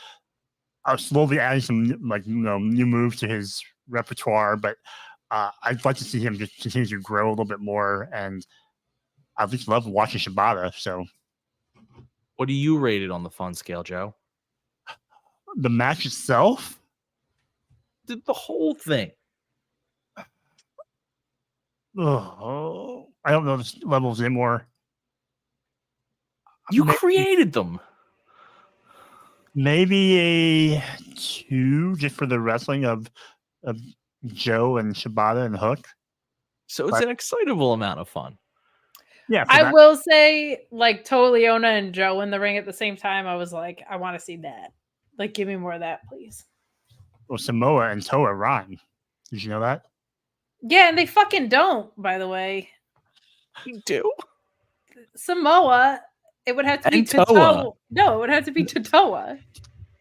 slowly adding some new moves to his repertoire, but I'd like to see him just continue to grow a little bit more. And I just love watching Shibata. So, what do you rate it on the fun scale, Joe? The match itself, the whole thing. Oh, I don't know the levels anymore. You created them. Maybe a 2 just for the wrestling of Joe and Shibata and Hook. So it's an excitable amount of fun. Yeah. I will say, like, Toa Leona and Joe in the ring at the same time, I was like, I want to see that. Like, give me more of that, please. Well, Samoa and Toa rhyme. Did you know that? Yeah, and they fucking don't, by the way. You do? Samoa, it would have to be Toa. No, it would have to be Toa.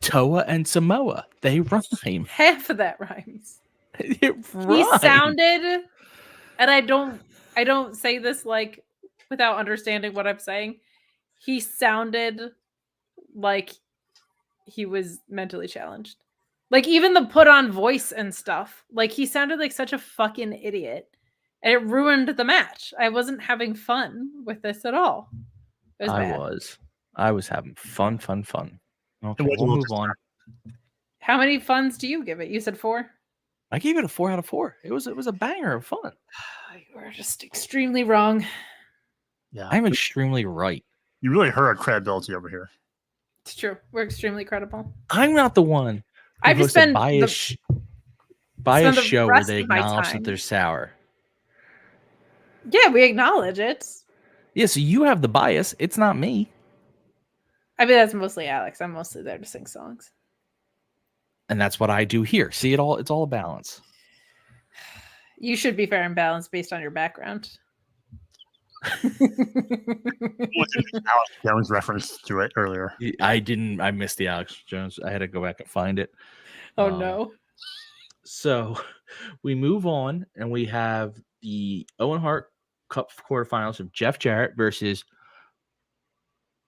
Toa and Samoa. They rhyme. Half of that rhymes. It rhymes. He sounded, and I don't I don't say this like without understanding what I'm saying. He sounded like he was mentally challenged. Like even the put on voice and stuff. Like he sounded like such a fucking idiot. And it ruined the match. I wasn't having fun with this at all. It was bad. I was having fun. Okay, was a we'll little move on. How many funs do you give it? You said 4? I gave it a 4 out of 4. It was a banger of fun. You are just extremely wrong. Yeah, I'm extremely right. You really hurt our credibility over here. It's true. We're extremely credible. I'm not the one. I've just been biased show where they acknowledge that time. they're sour. Yeah, we acknowledge it. Yeah, so you have the bias. It's not me. I mean, that's mostly Alex. I'm mostly there to sing songs. And that's what I do here. See, it's all a balance. You should be fair and balanced based on your background. Alex Jones reference to it earlier. I missed the Alex Jones. I had to go back and find it. Oh, no. So we move on, and we have the Owen Hart Cup quarterfinals of Jeff Jarrett versus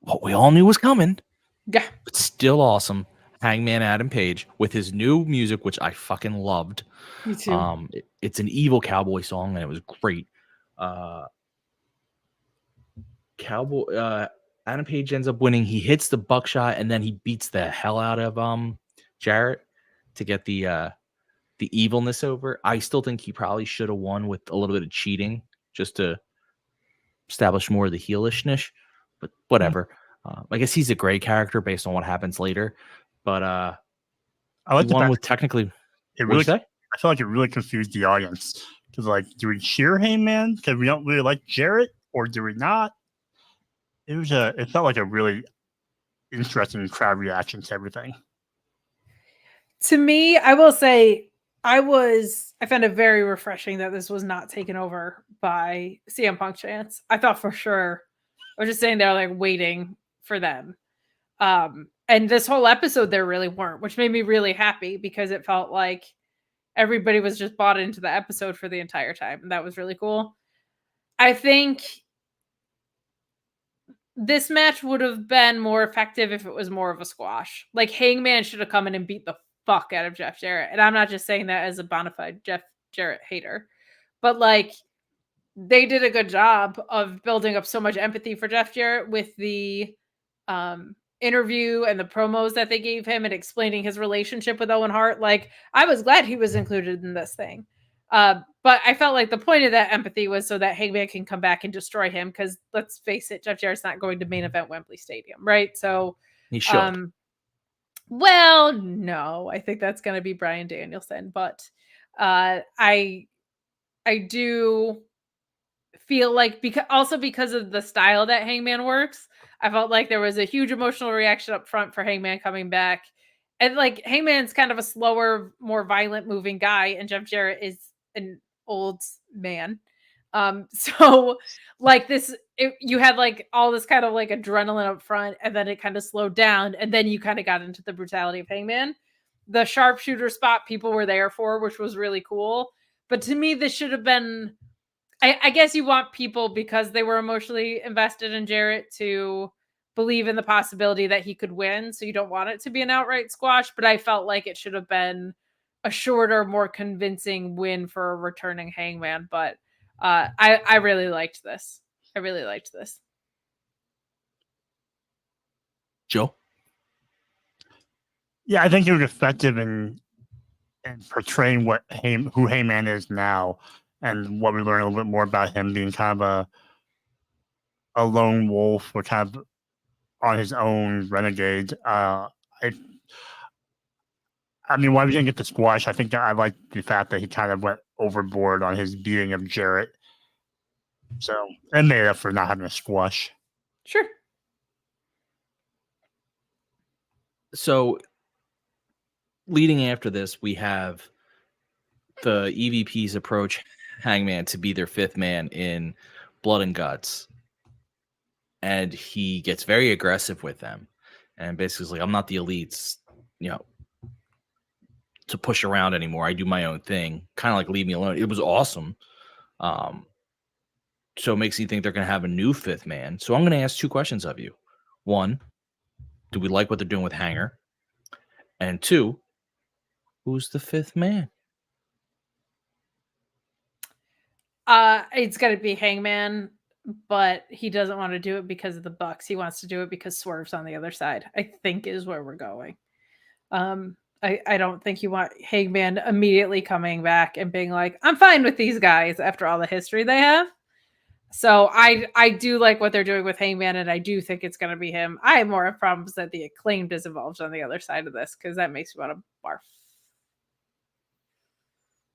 what we all knew was coming. Yeah. But still awesome. Hangman Adam Page with his new music, which I fucking loved. Me too. It's an evil cowboy song, and it was great. Adam Page ends up winning. He hits the buckshot, and then he beats the hell out of Jarrett to get the evilness over. I still think he probably should have won with a little bit of cheating just to establish more of the heelishness, but whatever. I guess he's a great character based on what happens later. But I like the one with technically. It really, I feel like it really confused the audience because, like, do we cheer Hangman because we don't really like Jarrett, or do we not? It felt like a really interesting crowd reaction to everything. To me, I will say I found it very refreshing that this was not taken over by CM Punk chants. I thought for sure I was just sitting there like waiting for them. And this whole episode there really weren't, which made me really happy because it felt like everybody was just bought into the episode for the entire time. And that was really cool. I think this match would have been more effective if it was more of a squash. Like Hangman should have come in and beat the fuck out of Jeff Jarrett. And I'm not just saying that as a bona fide Jeff Jarrett hater, but like they did a good job of building up so much empathy for Jeff Jarrett with the interview and the promos that they gave him and explaining his relationship with Owen Hart. Like I was glad he was included in this thing. But I felt like the point of that empathy was so that Hangman can come back and destroy him. Because let's face it, Jeff Jarrett's not going to main event Wembley Stadium, right? So he should. Well, no, I think that's going to be Bryan Danielson. But I do feel like because of the style that Hangman works, I felt like there was a huge emotional reaction up front for Hangman coming back. And like Hangman's kind of a slower, more violent moving guy, and Jeff Jarrett is an old man. So like you had like all this kind of like adrenaline up front, and then it kind of slowed down, and then you kind of got into the brutality of Hangman. The sharpshooter spot people were there for, which was really cool. But to me, this should have been, I guess you want people, because they were emotionally invested in Jarrett, to believe in the possibility that he could win. So you don't want it to be an outright squash, but I felt like it should have been a shorter, more convincing win for a returning Hangman. But I really liked this. Joe? Yeah, I think it was effective in portraying who Hangman is now, and what we learn a little bit more about him being kind of a lone wolf, or kind of on his own renegade. I mean, why we didn't get the squash, I think I like the fact that he kind of went overboard on his beating of Jarrett. So, and made up for not having a squash. Sure. So, leading after this, we have the EVPs approach Hangman to be their fifth man in Blood and Guts. And he gets very aggressive with them. And basically is like, I'm not the elites, to push around anymore. I do my own thing. Kind of like leave me alone. It was awesome. So it makes me think they're going to have a new fifth man. So I'm going to ask two questions of you. One, do we like what they're doing with Hanger? And two, who's the fifth man? It's got to be Hangman, but he doesn't want to do it because of the Bucks. He wants to do it because Swerve's on the other side, I think is where we're going. I don't think you want Hangman immediately coming back and being like, I'm fine with these guys after all the history they have. So I do like what they're doing with Hangman, and I do think it's going to be him. I have more problems that the Acclaimed is involved on the other side of this because that makes me want to barf.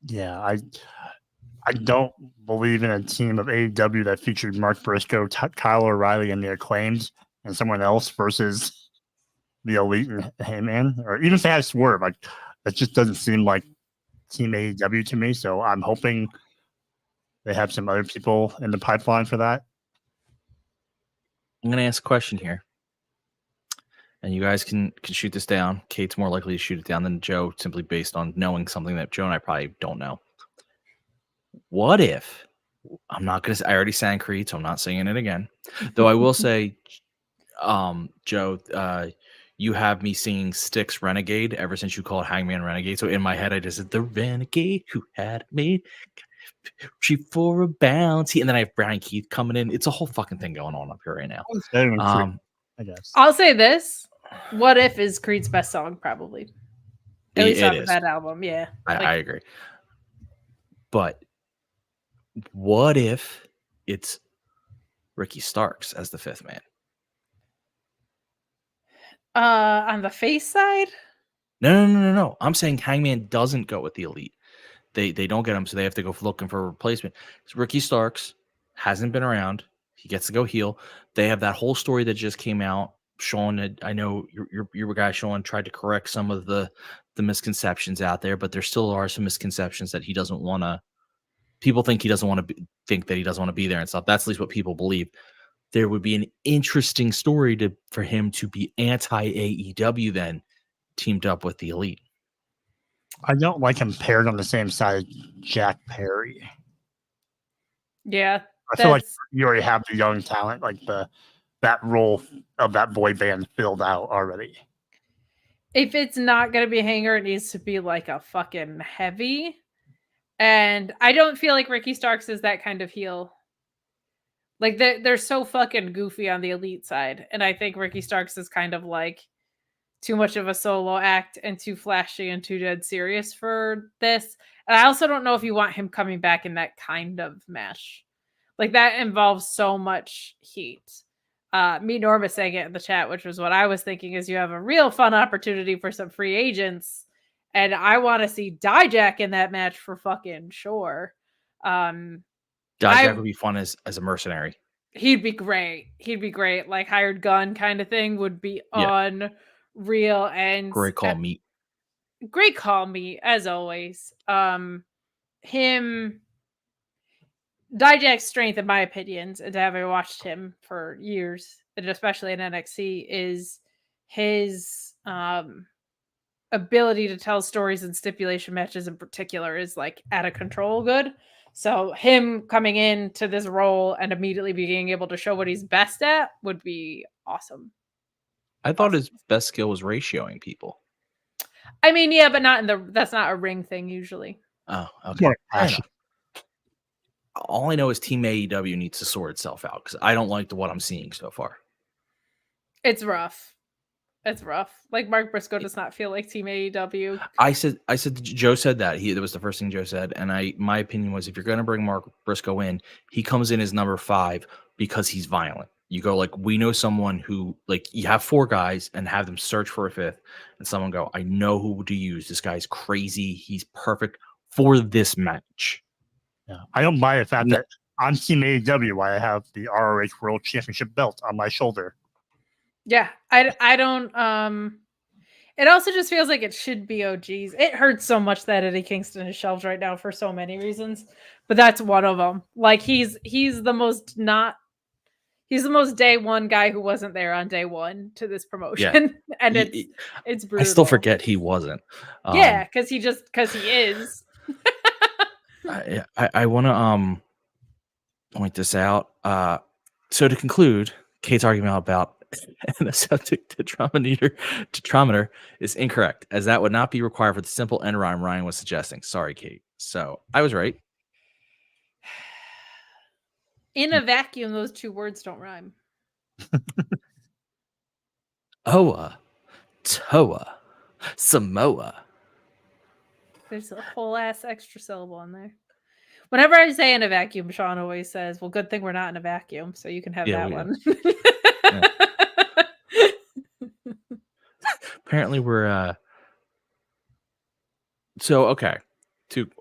Yeah, I don't believe in a team of AEW that featured Mark Briscoe, Kyle O'Reilly, and the Acclaimed, and someone else versus the Elite and Heyman, or even if they had Swerve. Like, that just doesn't seem like Team AEW to me. So I'm hoping they have some other people in the pipeline for that. I'm going to ask a question here, and you guys can shoot this down. Kate's more likely to shoot it down than Joe, simply based on knowing something that Joe and I probably don't know. What if, I'm not going to, I already sang Creed, so I'm not singing it again. Though I will say, Joe, you have me singing Styx Renegade ever since you called Hangman Renegade. So in my head, I just said, the renegade who had me she for a bounty. And then I have Brian Keith coming in. It's a whole fucking thing going on up here right now. I guess. I'll say this. What If is Creed's best song, probably. At least off of that album, yeah. I agree. But what if it's Ricky Starks as the fifth man? On the face side? No. I'm saying Hangman doesn't go with the Elite. They don't get him, so they have to go looking for a replacement. So Ricky Starks hasn't been around. He gets to go heel. They have that whole story that just came out. Sean, I know your guy Sean tried to correct some of the misconceptions out there, but there still are some misconceptions that he doesn't want to. People think he doesn't want to think that he doesn't want to be there and stuff. That's at least what people believe. There would be an interesting story for him to be anti-AEW then, teamed up with the Elite. I don't like him paired on the same side as Jack Perry. Yeah. I feel like you already have the young talent, like that role of that boy band filled out already. If it's not going to be Hanger, it needs to be like a fucking heavy. And I don't feel like Ricky Starks is that kind of heel. Like they're so fucking goofy on the Elite side. And I think Ricky Starks is kind of like too much of a solo act and too flashy and too dead serious for this. And I also don't know if you want him coming back in that kind of match. Like that involves so much heat. Me Norma saying it in the chat, which was what I was thinking, is you have a real fun opportunity for some free agents. And I want to see Dijak in that match for fucking sure. Dijak would be fun as a mercenary. He'd be great. Like hired gun kind of thing would be unreal. And great call, meat. Great call, meat, as always. Dijak's strength, in my opinions, and having watched him for years, and especially in NXT, is his ability to tell stories in stipulation matches in particular is like out of control good. So him coming into this role and immediately being able to show what he's best at would be awesome. I thought his best skill was ratioing people. I mean, yeah, but that's not a ring thing usually. Oh, okay. All I know is Team AEW needs to sort itself out because I don't like what I'm seeing so far. It's rough. Like Mark Briscoe does not feel like Team AEW. I said Joe said that. That was the first thing Joe said. And my opinion was, if you're going to bring Mark Briscoe in, he comes in as number 5 because he's violent. You go like, we know someone who, like, you have 4 guys and have them search for a 5th, and someone go, I know who to use. This guy's crazy. He's perfect for this match. Yeah, I don't buy the fact that on Team AEW, I have the ROH World Championship belt on my shoulder. Yeah, I don't. It also just feels like it should be OGs. It hurts so much that Eddie Kingston is shelved right now for so many reasons, but that's one of them. Like he's the most day one guy who wasn't there on day one to this promotion, and it's brutal. I still forget he wasn't. Yeah, because he is. I want to point this out. So to conclude, Kate's argument about an aseptic tetrometer is incorrect, as that would not be required for the simple end rhyme Ryan was suggesting. Sorry, Kate. So I was right. In a vacuum, those two words don't rhyme. Oa, Toa, Samoa. There's a whole ass extra syllable in there. Whenever I say in a vacuum, Sean always says, well, good thing we're not in a vacuum, so you can have that one. Apparently we're so okay.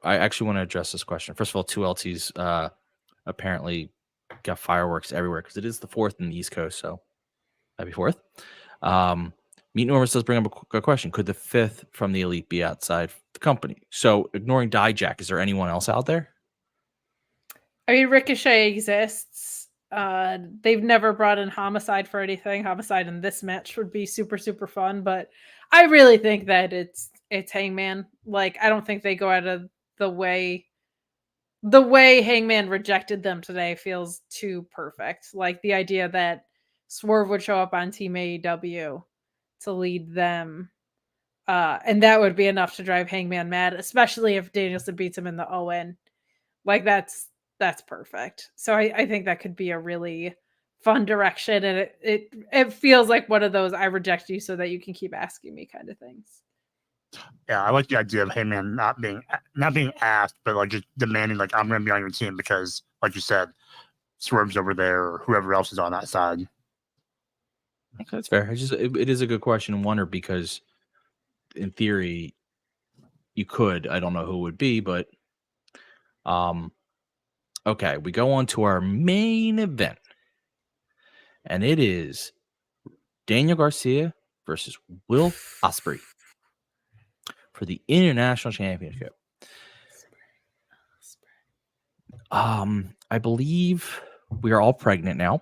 I actually want to address this question. First of all, 2LTs apparently got fireworks everywhere because it is the 4th in the East Coast, so happy 4th. Meet Normus does bring up a question. Could the 5th from the Elite be outside the company? So ignoring Dijak, is there anyone else out there? I mean, Ricochet exists. They've never brought in Homicide for anything. Homicide in this match would be super, super fun, but I really think that it's Hangman. Like, I don't think they go out of the way Hangman rejected them today feels too perfect. Like the idea that Swerve would show up on Team AEW to lead them. And that would be enough to drive Hangman mad, especially if Danielson beats him in the ON. Like that's perfect. So I think that could be a really fun direction. And it feels like one of those I reject you so that you can keep asking me kind of things. Yeah, I like the idea of Heyman not being asked, but like just demanding, like, I'm going to be on your team because, like you said, Swerve's over there or whoever else is on that side. Okay, that's fair. It is a good question and wonder because, in theory, you could. I don't know who it would be, but okay, we go on to our main event, and it is Daniel Garcia versus Will Ospreay for the International Championship. I believe we are all pregnant now.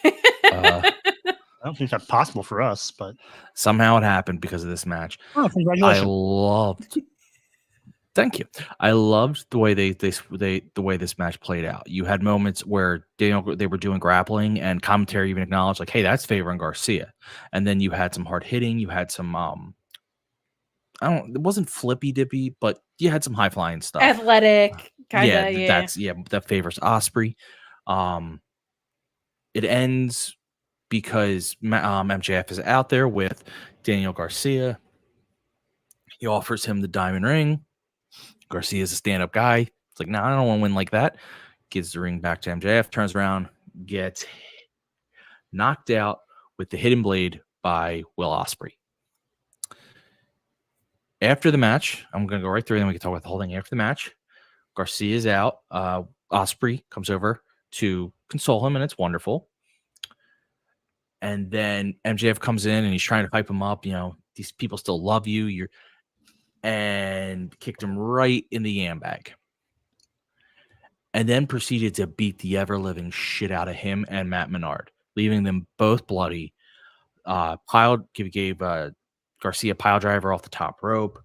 I don't think that's possible for us, but somehow it happened because of this match. Oh, congratulations! Thank you. I loved the way the way this match played out. You had moments where they were doing grappling and commentary even acknowledged, like, "Hey, that's favoring Garcia," and then you had some hard hitting. You had some it wasn't flippy dippy, but you had some high flying stuff. Athletic, kind of. That favors Ospreay. It ends because MJF is out there with Daniel Garcia. He offers him the diamond ring. Garcia is a stand up guy. It's like, no, I don't want to win like that. Gives the ring back to MJF. Turns around, gets knocked out with the hidden blade by Will Ospreay. After the match, I'm going to go right through, and then we can talk about the whole thing. After the match, Garcia's out. Ospreay comes over to console him, and it's wonderful. And then MJF comes in, and he's trying to hype him up. You know, these people still love you. And kicked him right in the yam bag. And then proceeded to beat the ever-living shit out of him and Matt Menard, leaving them both bloody. Gave Garcia pile driver off the top rope.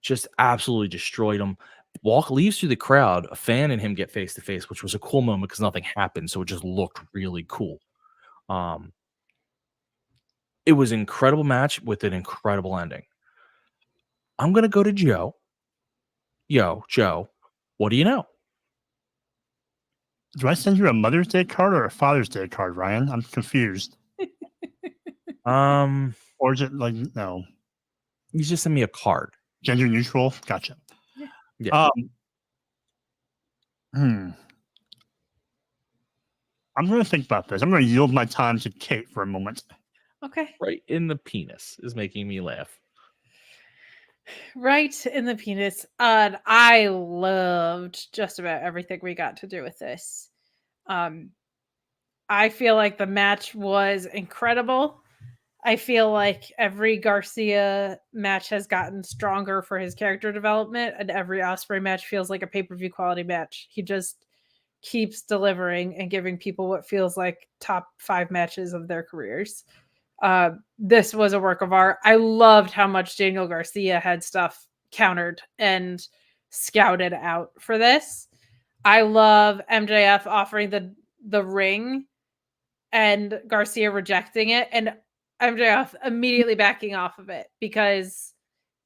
Just absolutely destroyed him. Leaves through the crowd. A fan and him get face to face, which was a cool moment because nothing happened, so it just looked really cool. It was an incredible match with an incredible ending. I'm gonna go to Joe. Joe, what do you know? Do I send you a Mother's Day card or a Father's Day card, Ryan? I'm confused. Or is it like no? You just send me a card. Gender neutral. Gotcha. Yeah. I'm going to think about this. I'm going to yield my time to Kate for a moment. Okay. Right in the penis is making me laugh. Right in the penis. I loved just about everything we got to do with this. I feel like the match was incredible. I feel like every Garcia match has gotten stronger for his character development, and every Ospreay match feels like a pay-per-view quality match. He just keeps delivering and giving people what feels like top 5 matches of their careers. This was a work of art. I loved how much Daniel Garcia had stuff countered and scouted out for this. I love MJF offering the ring and Garcia rejecting it, and MJF immediately backing off of it because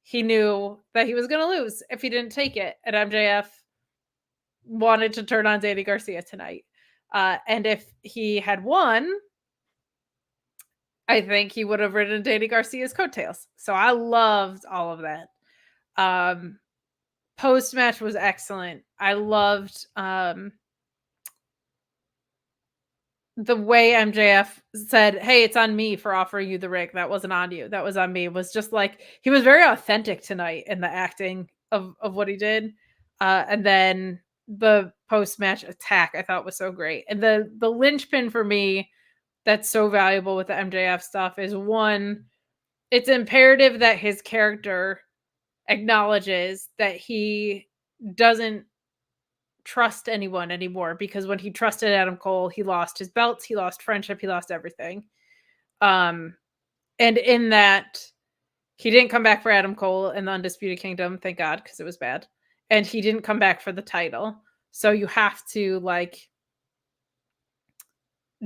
he knew that he was going to lose if he didn't take it. And MJF wanted to turn on Danny Garcia tonight. And if he had won, I think he would have ridden Danny Garcia's coattails. So I loved all of that. Post-match was excellent. I loved the way MJF said, "Hey, it's on me for offering you the ring. That wasn't on you. That was on me." It was just like he was very authentic tonight in the acting of what he did. And then the post-match attack I thought was so great. And the linchpin for me that's so valuable with the MJF stuff is, one, it's imperative that his character acknowledges that he doesn't trust anyone anymore, because when he trusted Adam Cole, he lost his belts, he lost friendship, he lost everything. And in that, he didn't come back for Adam Cole in the Undisputed Kingdom, thank God, because it was bad. And he didn't come back for the title. So you have to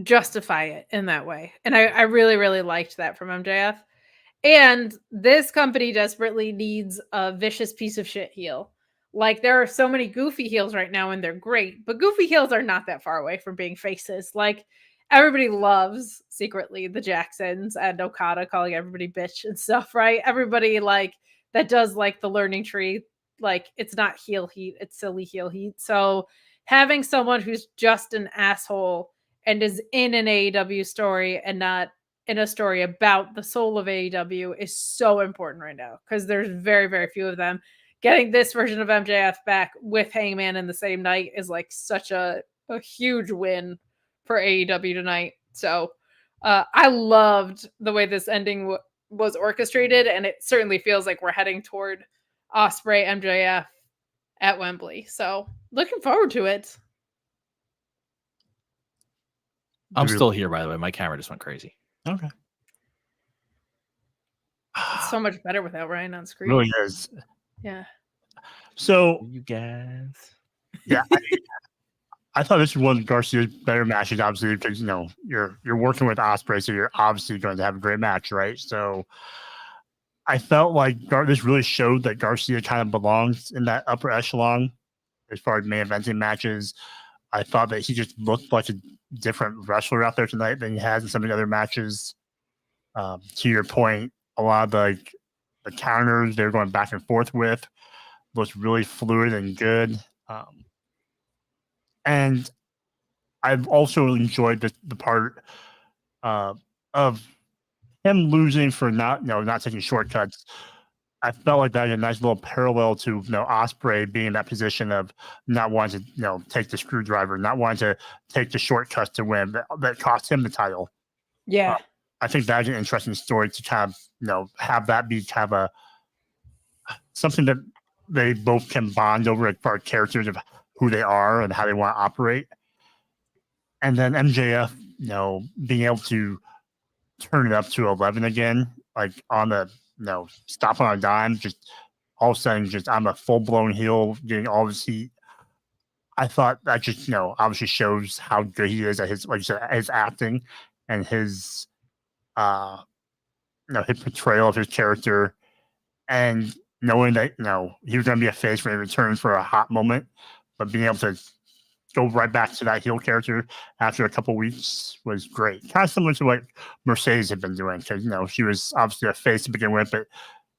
justify it in that way. And I really, really liked that from MJF. And this company desperately needs a vicious piece of shit heel. Like, there are so many goofy heels right now, and they're great, but goofy heels are not that far away from being faces. Like, everybody loves secretly the Jacksons and Okada calling everybody bitch and stuff, right? Everybody that does the learning tree. It's not heel heat, it's silly heel heat. So having someone who's just an asshole and is in an AEW story and not in a story about the soul of AEW is so important right now, because there's very, very few of them. Getting this version of MJF back with Hangman in the same night is such a huge win for AEW tonight. So I loved the way this ending was orchestrated, and it certainly feels like we're heading toward Ospreay MJF at Wembley. So looking forward to it. I'm still here, by the way. My camera just went crazy. Okay. It's so much better without Ryan on screen. Really is. Yeah. So you guys, yeah, I thought this was one of Garcia's better matches, obviously, because you're working with Ospreay, so you're obviously going to have a great match, right? So I felt like this really showed that Garcia kind of belongs in that upper echelon as far as main eventing matches. I thought that he just looked like a different wrestler out there tonight than he has in some of the other matches. To your point, a lot of the counters they're going back and forth with looks really fluid and good. And I've also enjoyed the part of him losing for not taking shortcuts. I felt like that was a nice little parallel to Ospreay being in that position of not wanting to take the screwdriver, not wanting to take the shortcuts to win that cost him the title. Yeah. I think that's an interesting story to kind of have that be kind of something that they both can bond over as far as characters of who they are and how they want to operate. And then MJF, being able to turn it up to 11 again, on the stop on a dime, just all of a sudden, I'm a full blown heel, getting all this heat. I thought that just obviously shows how good he is at his, like you said, his acting and his his portrayal of his character, and knowing that he was going to be a face when he returned for a hot moment, but being able to go right back to that heel character after a couple weeks was great. Kind of similar to what Mercedes had been doing, because she was obviously a face to begin with, but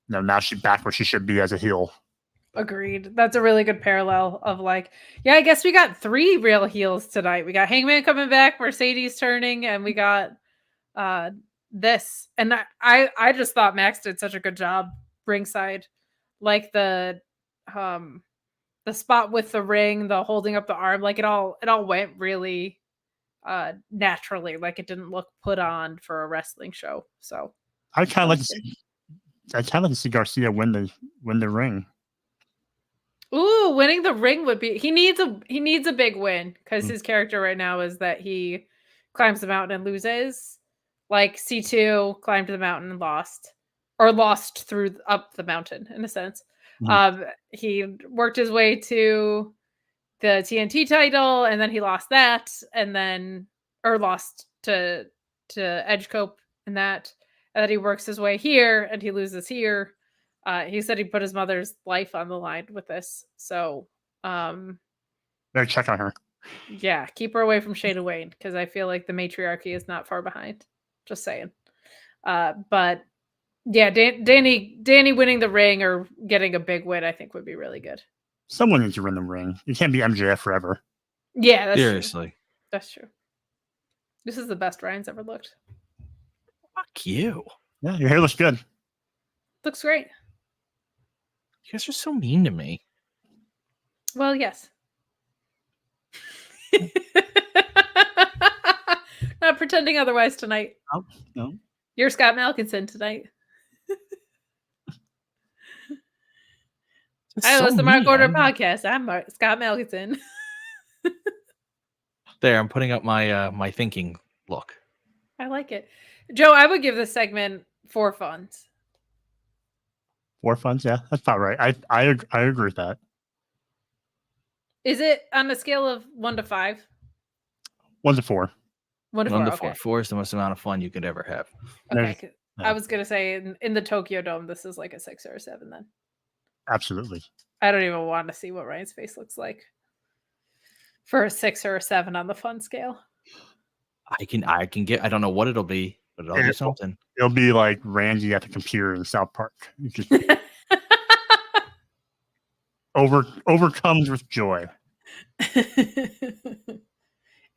now she's back where she should be as a heel. Agreed. That's a really good parallel of I guess we got 3 real heels tonight. We got Hangman coming back, Mercedes turning, and we got this. And I just thought Max did such a good job ringside. The spot with the ring, the holding up the arm, it all went really naturally. It didn't look put on for a wrestling show. So I kind of like to see Garcia win the ring. Ooh, winning the ring would be. He needs a big win, because his character right now is that he climbs the mountain and loses. C2 climbed the mountain and lost up the mountain in a sense. He worked his way to the TNT title, and then he lost that, and then lost to Edgecope and that, and then he works his way here, and he loses here. He said he put his mother's life on the line with this, so better check on her. Yeah, keep her away from Shayna Wayne, because I feel like the matriarchy is not far behind. Just saying. But yeah, Danny winning the ring or getting a big win, I think would be really good. Someone needs to win the ring. You can't be MJF forever. Yeah, that's Seriously. true. That's true. This is the best Ryan's ever looked. Fuck you. Yeah, your hair looks good. Looks great. You guys are so mean to me. Well, yes. Not pretending otherwise tonight. Oh, no. You're Scott Malkinson tonight. I host the Mark Order podcast. I'm Scott Malkinson. There, I'm putting up my my thinking look. I like it. Joe, I would give this segment 4 funds. 4 funds, yeah, that's about right. I agree with that. Is it on a scale of 1 to 5? 1 to 4. 1 to 4. 1 to okay. 4. 4 is the most amount of fun you could ever have. Okay. I was gonna say in the Tokyo Dome, this is like a 6 or a 7. Then Absolutely. I don't even want to see what Ryan's face looks like for a 6 or a 7 on the fun scale. I can get. I don't know what it'll be, but it'll be something. It'll be like Randy at the computer in South Park. You just overcomes with joy.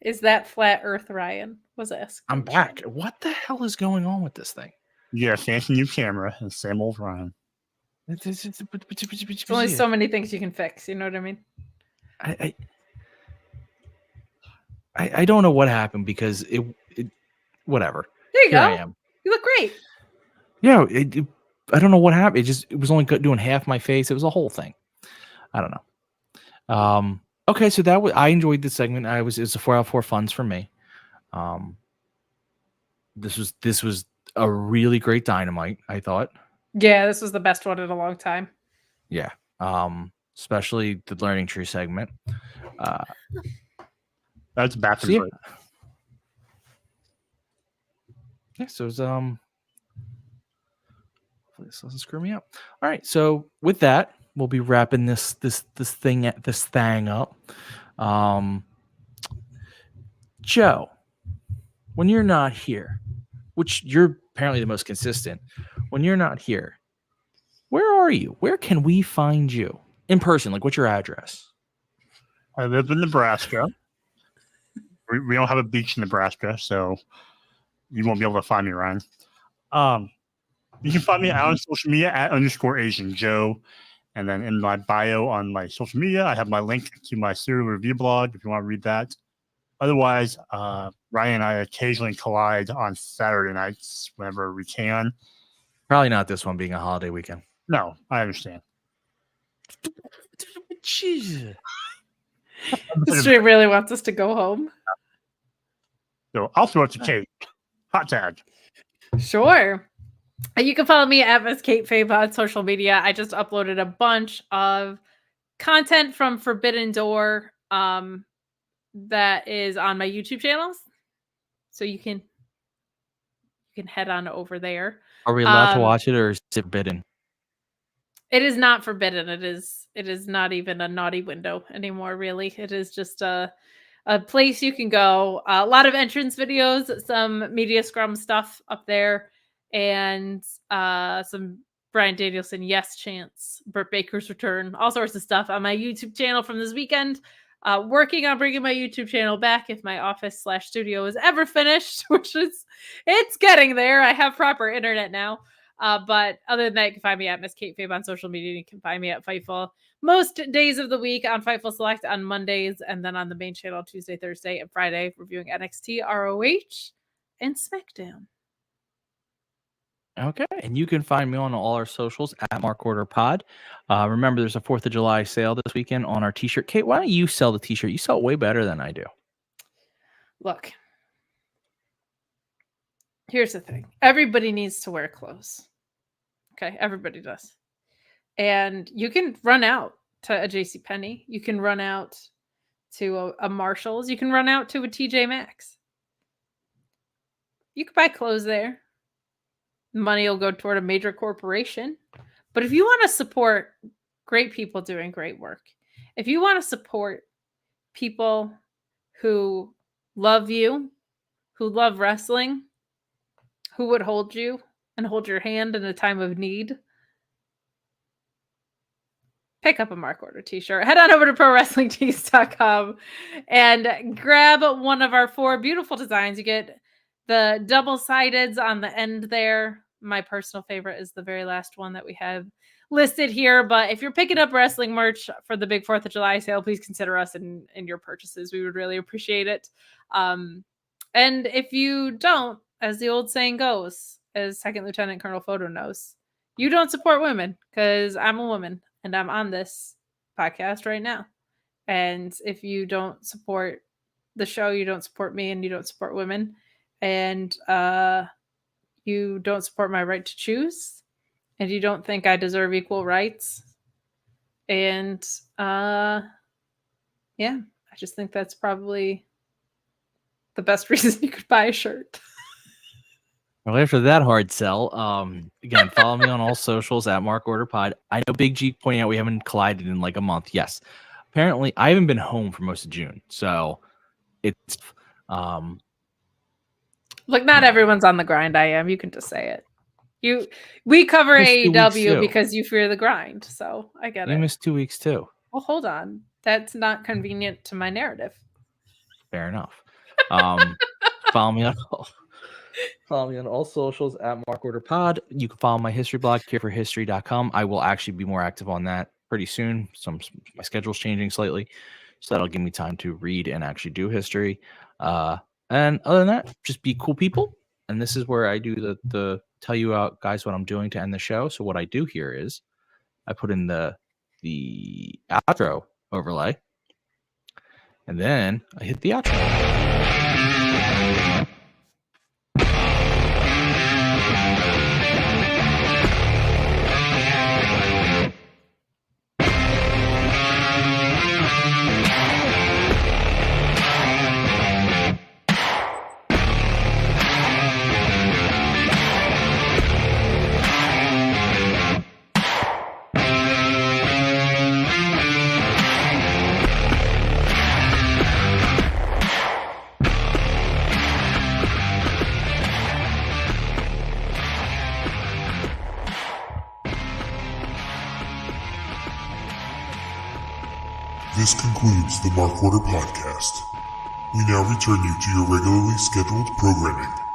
Is that flat Earth, Ryan? Was asked. I'm back. What the hell is going on with this thing? Yeah, fancy new camera and same old Ryan. There's only so many things you can fix. You know what I mean? I don't know what happened because it whatever. There you Here go. I am. You look great. Yeah, I don't know what happened. It was only doing half my face. It was a whole thing. I don't know. Okay, so I enjoyed this segment. It's a 4 out of 4 funds for me. This was a really great Dynamite, I thought. Yeah, this was the best one in a long time. Yeah. Especially the Learning Tree segment. That's bathroom break. Yeah, so it was hopefully this doesn't screw me up. All right, so with that, we'll be wrapping this thing up. Joe, when you're not here, which you're apparently the most consistent, when you're not here, where are you? Where can we find you in person? Like, what's your address? I live in Nebraska. We don't have a beach in Nebraska, so you won't be able to find me, Ryan. You can find me out on social media at _Asian Joe. And then in my bio on my social media, I have my link to my serial review blog if you want to read that. Otherwise, Ryan and I occasionally collide on Saturday nights whenever we can. Probably not this one being a holiday weekend. No, I understand. Jesus. This stream really wants us to go home. So I'll throw it to Kate. Hot tag. Sure. You can follow me at Miss Kate Fabe on social media. I just uploaded a bunch of content from Forbidden Door that is on my YouTube channels. So you can head on over there. Are we allowed to watch it, or is it forbidden? It is not forbidden. It is not even a naughty window anymore, really. It is just a place you can go. A lot of entrance videos, some Media Scrum stuff up there, and some Bryan Danielson yes chants, Britt Baker's return, all sorts of stuff on my YouTube channel from this weekend. Working on bringing my YouTube channel back if my office/studio is ever finished, which it's getting there. I have proper internet now. But other than that, you can find me at Miss Kate Fabe on social media. You can find me at Fightful most days of the week, on Fightful Select on Mondays, and then on the main channel Tuesday, Thursday, and Friday, reviewing NXT, ROH, and SmackDown. Okay, and you can find me on all our socials at Mark Order Pod. Remember, there's a 4th of July sale this weekend on our T-shirt. Kate, why don't you sell the T-shirt? You sell it way better than I do. Look, here's the thing. Everybody needs to wear clothes. Okay, everybody does. And you can run out to a JCPenney. You can run out to a Marshall's. You can run out to a TJ Maxx. You can buy clothes there. Money will go toward a major corporation. But if you want to support great people doing great work, if you want to support people who love you, who love wrestling, who would hold you and hold your hand in a time of need, pick up a Mark Order t-shirt. Head on over to ProWrestlingTees.com and grab one of our 4 beautiful designs. You get the double-sideds on the end there. My personal favorite is the very last one that we have listed here. But if you're picking up wrestling merch for the big 4th of July sale, please consider us in your purchases. We would really appreciate it. And if you don't, as the old saying goes, as Second Lieutenant Colonel Photo knows, you don't support women, because I'm a woman and I'm on this podcast right now. And if you don't support the show, you don't support me, and you don't support women, and you don't support my right to choose, and you don't think I deserve equal rights. And yeah, I just think that's probably the best reason you could buy a shirt. Well, after that hard sell, again, follow me on all socials at Mark Order Pod. I know Big G pointing out we haven't collided in like a month. Yes. Apparently, I haven't been home for most of June. So it's look, not everyone's on the grind. I am. You can just say it. We cover AEW because you fear the grind. So I get it. You missed 2 weeks too. Well, hold on. That's not convenient to my narrative. Fair enough. Follow me on all socials at Mark Order Pod. You can follow my history blog, careforhistory.com. I will actually be more active on that pretty soon. My schedule's changing slightly, so that'll give me time to read and actually do history. And other than that, just be cool people. And this is where I do the tell you out, guys, what I'm doing to end the show. So what I do here is I put in the outro overlay, and then I hit the outro. This concludes the Mark Order Podcast. We now return you to your regularly scheduled programming.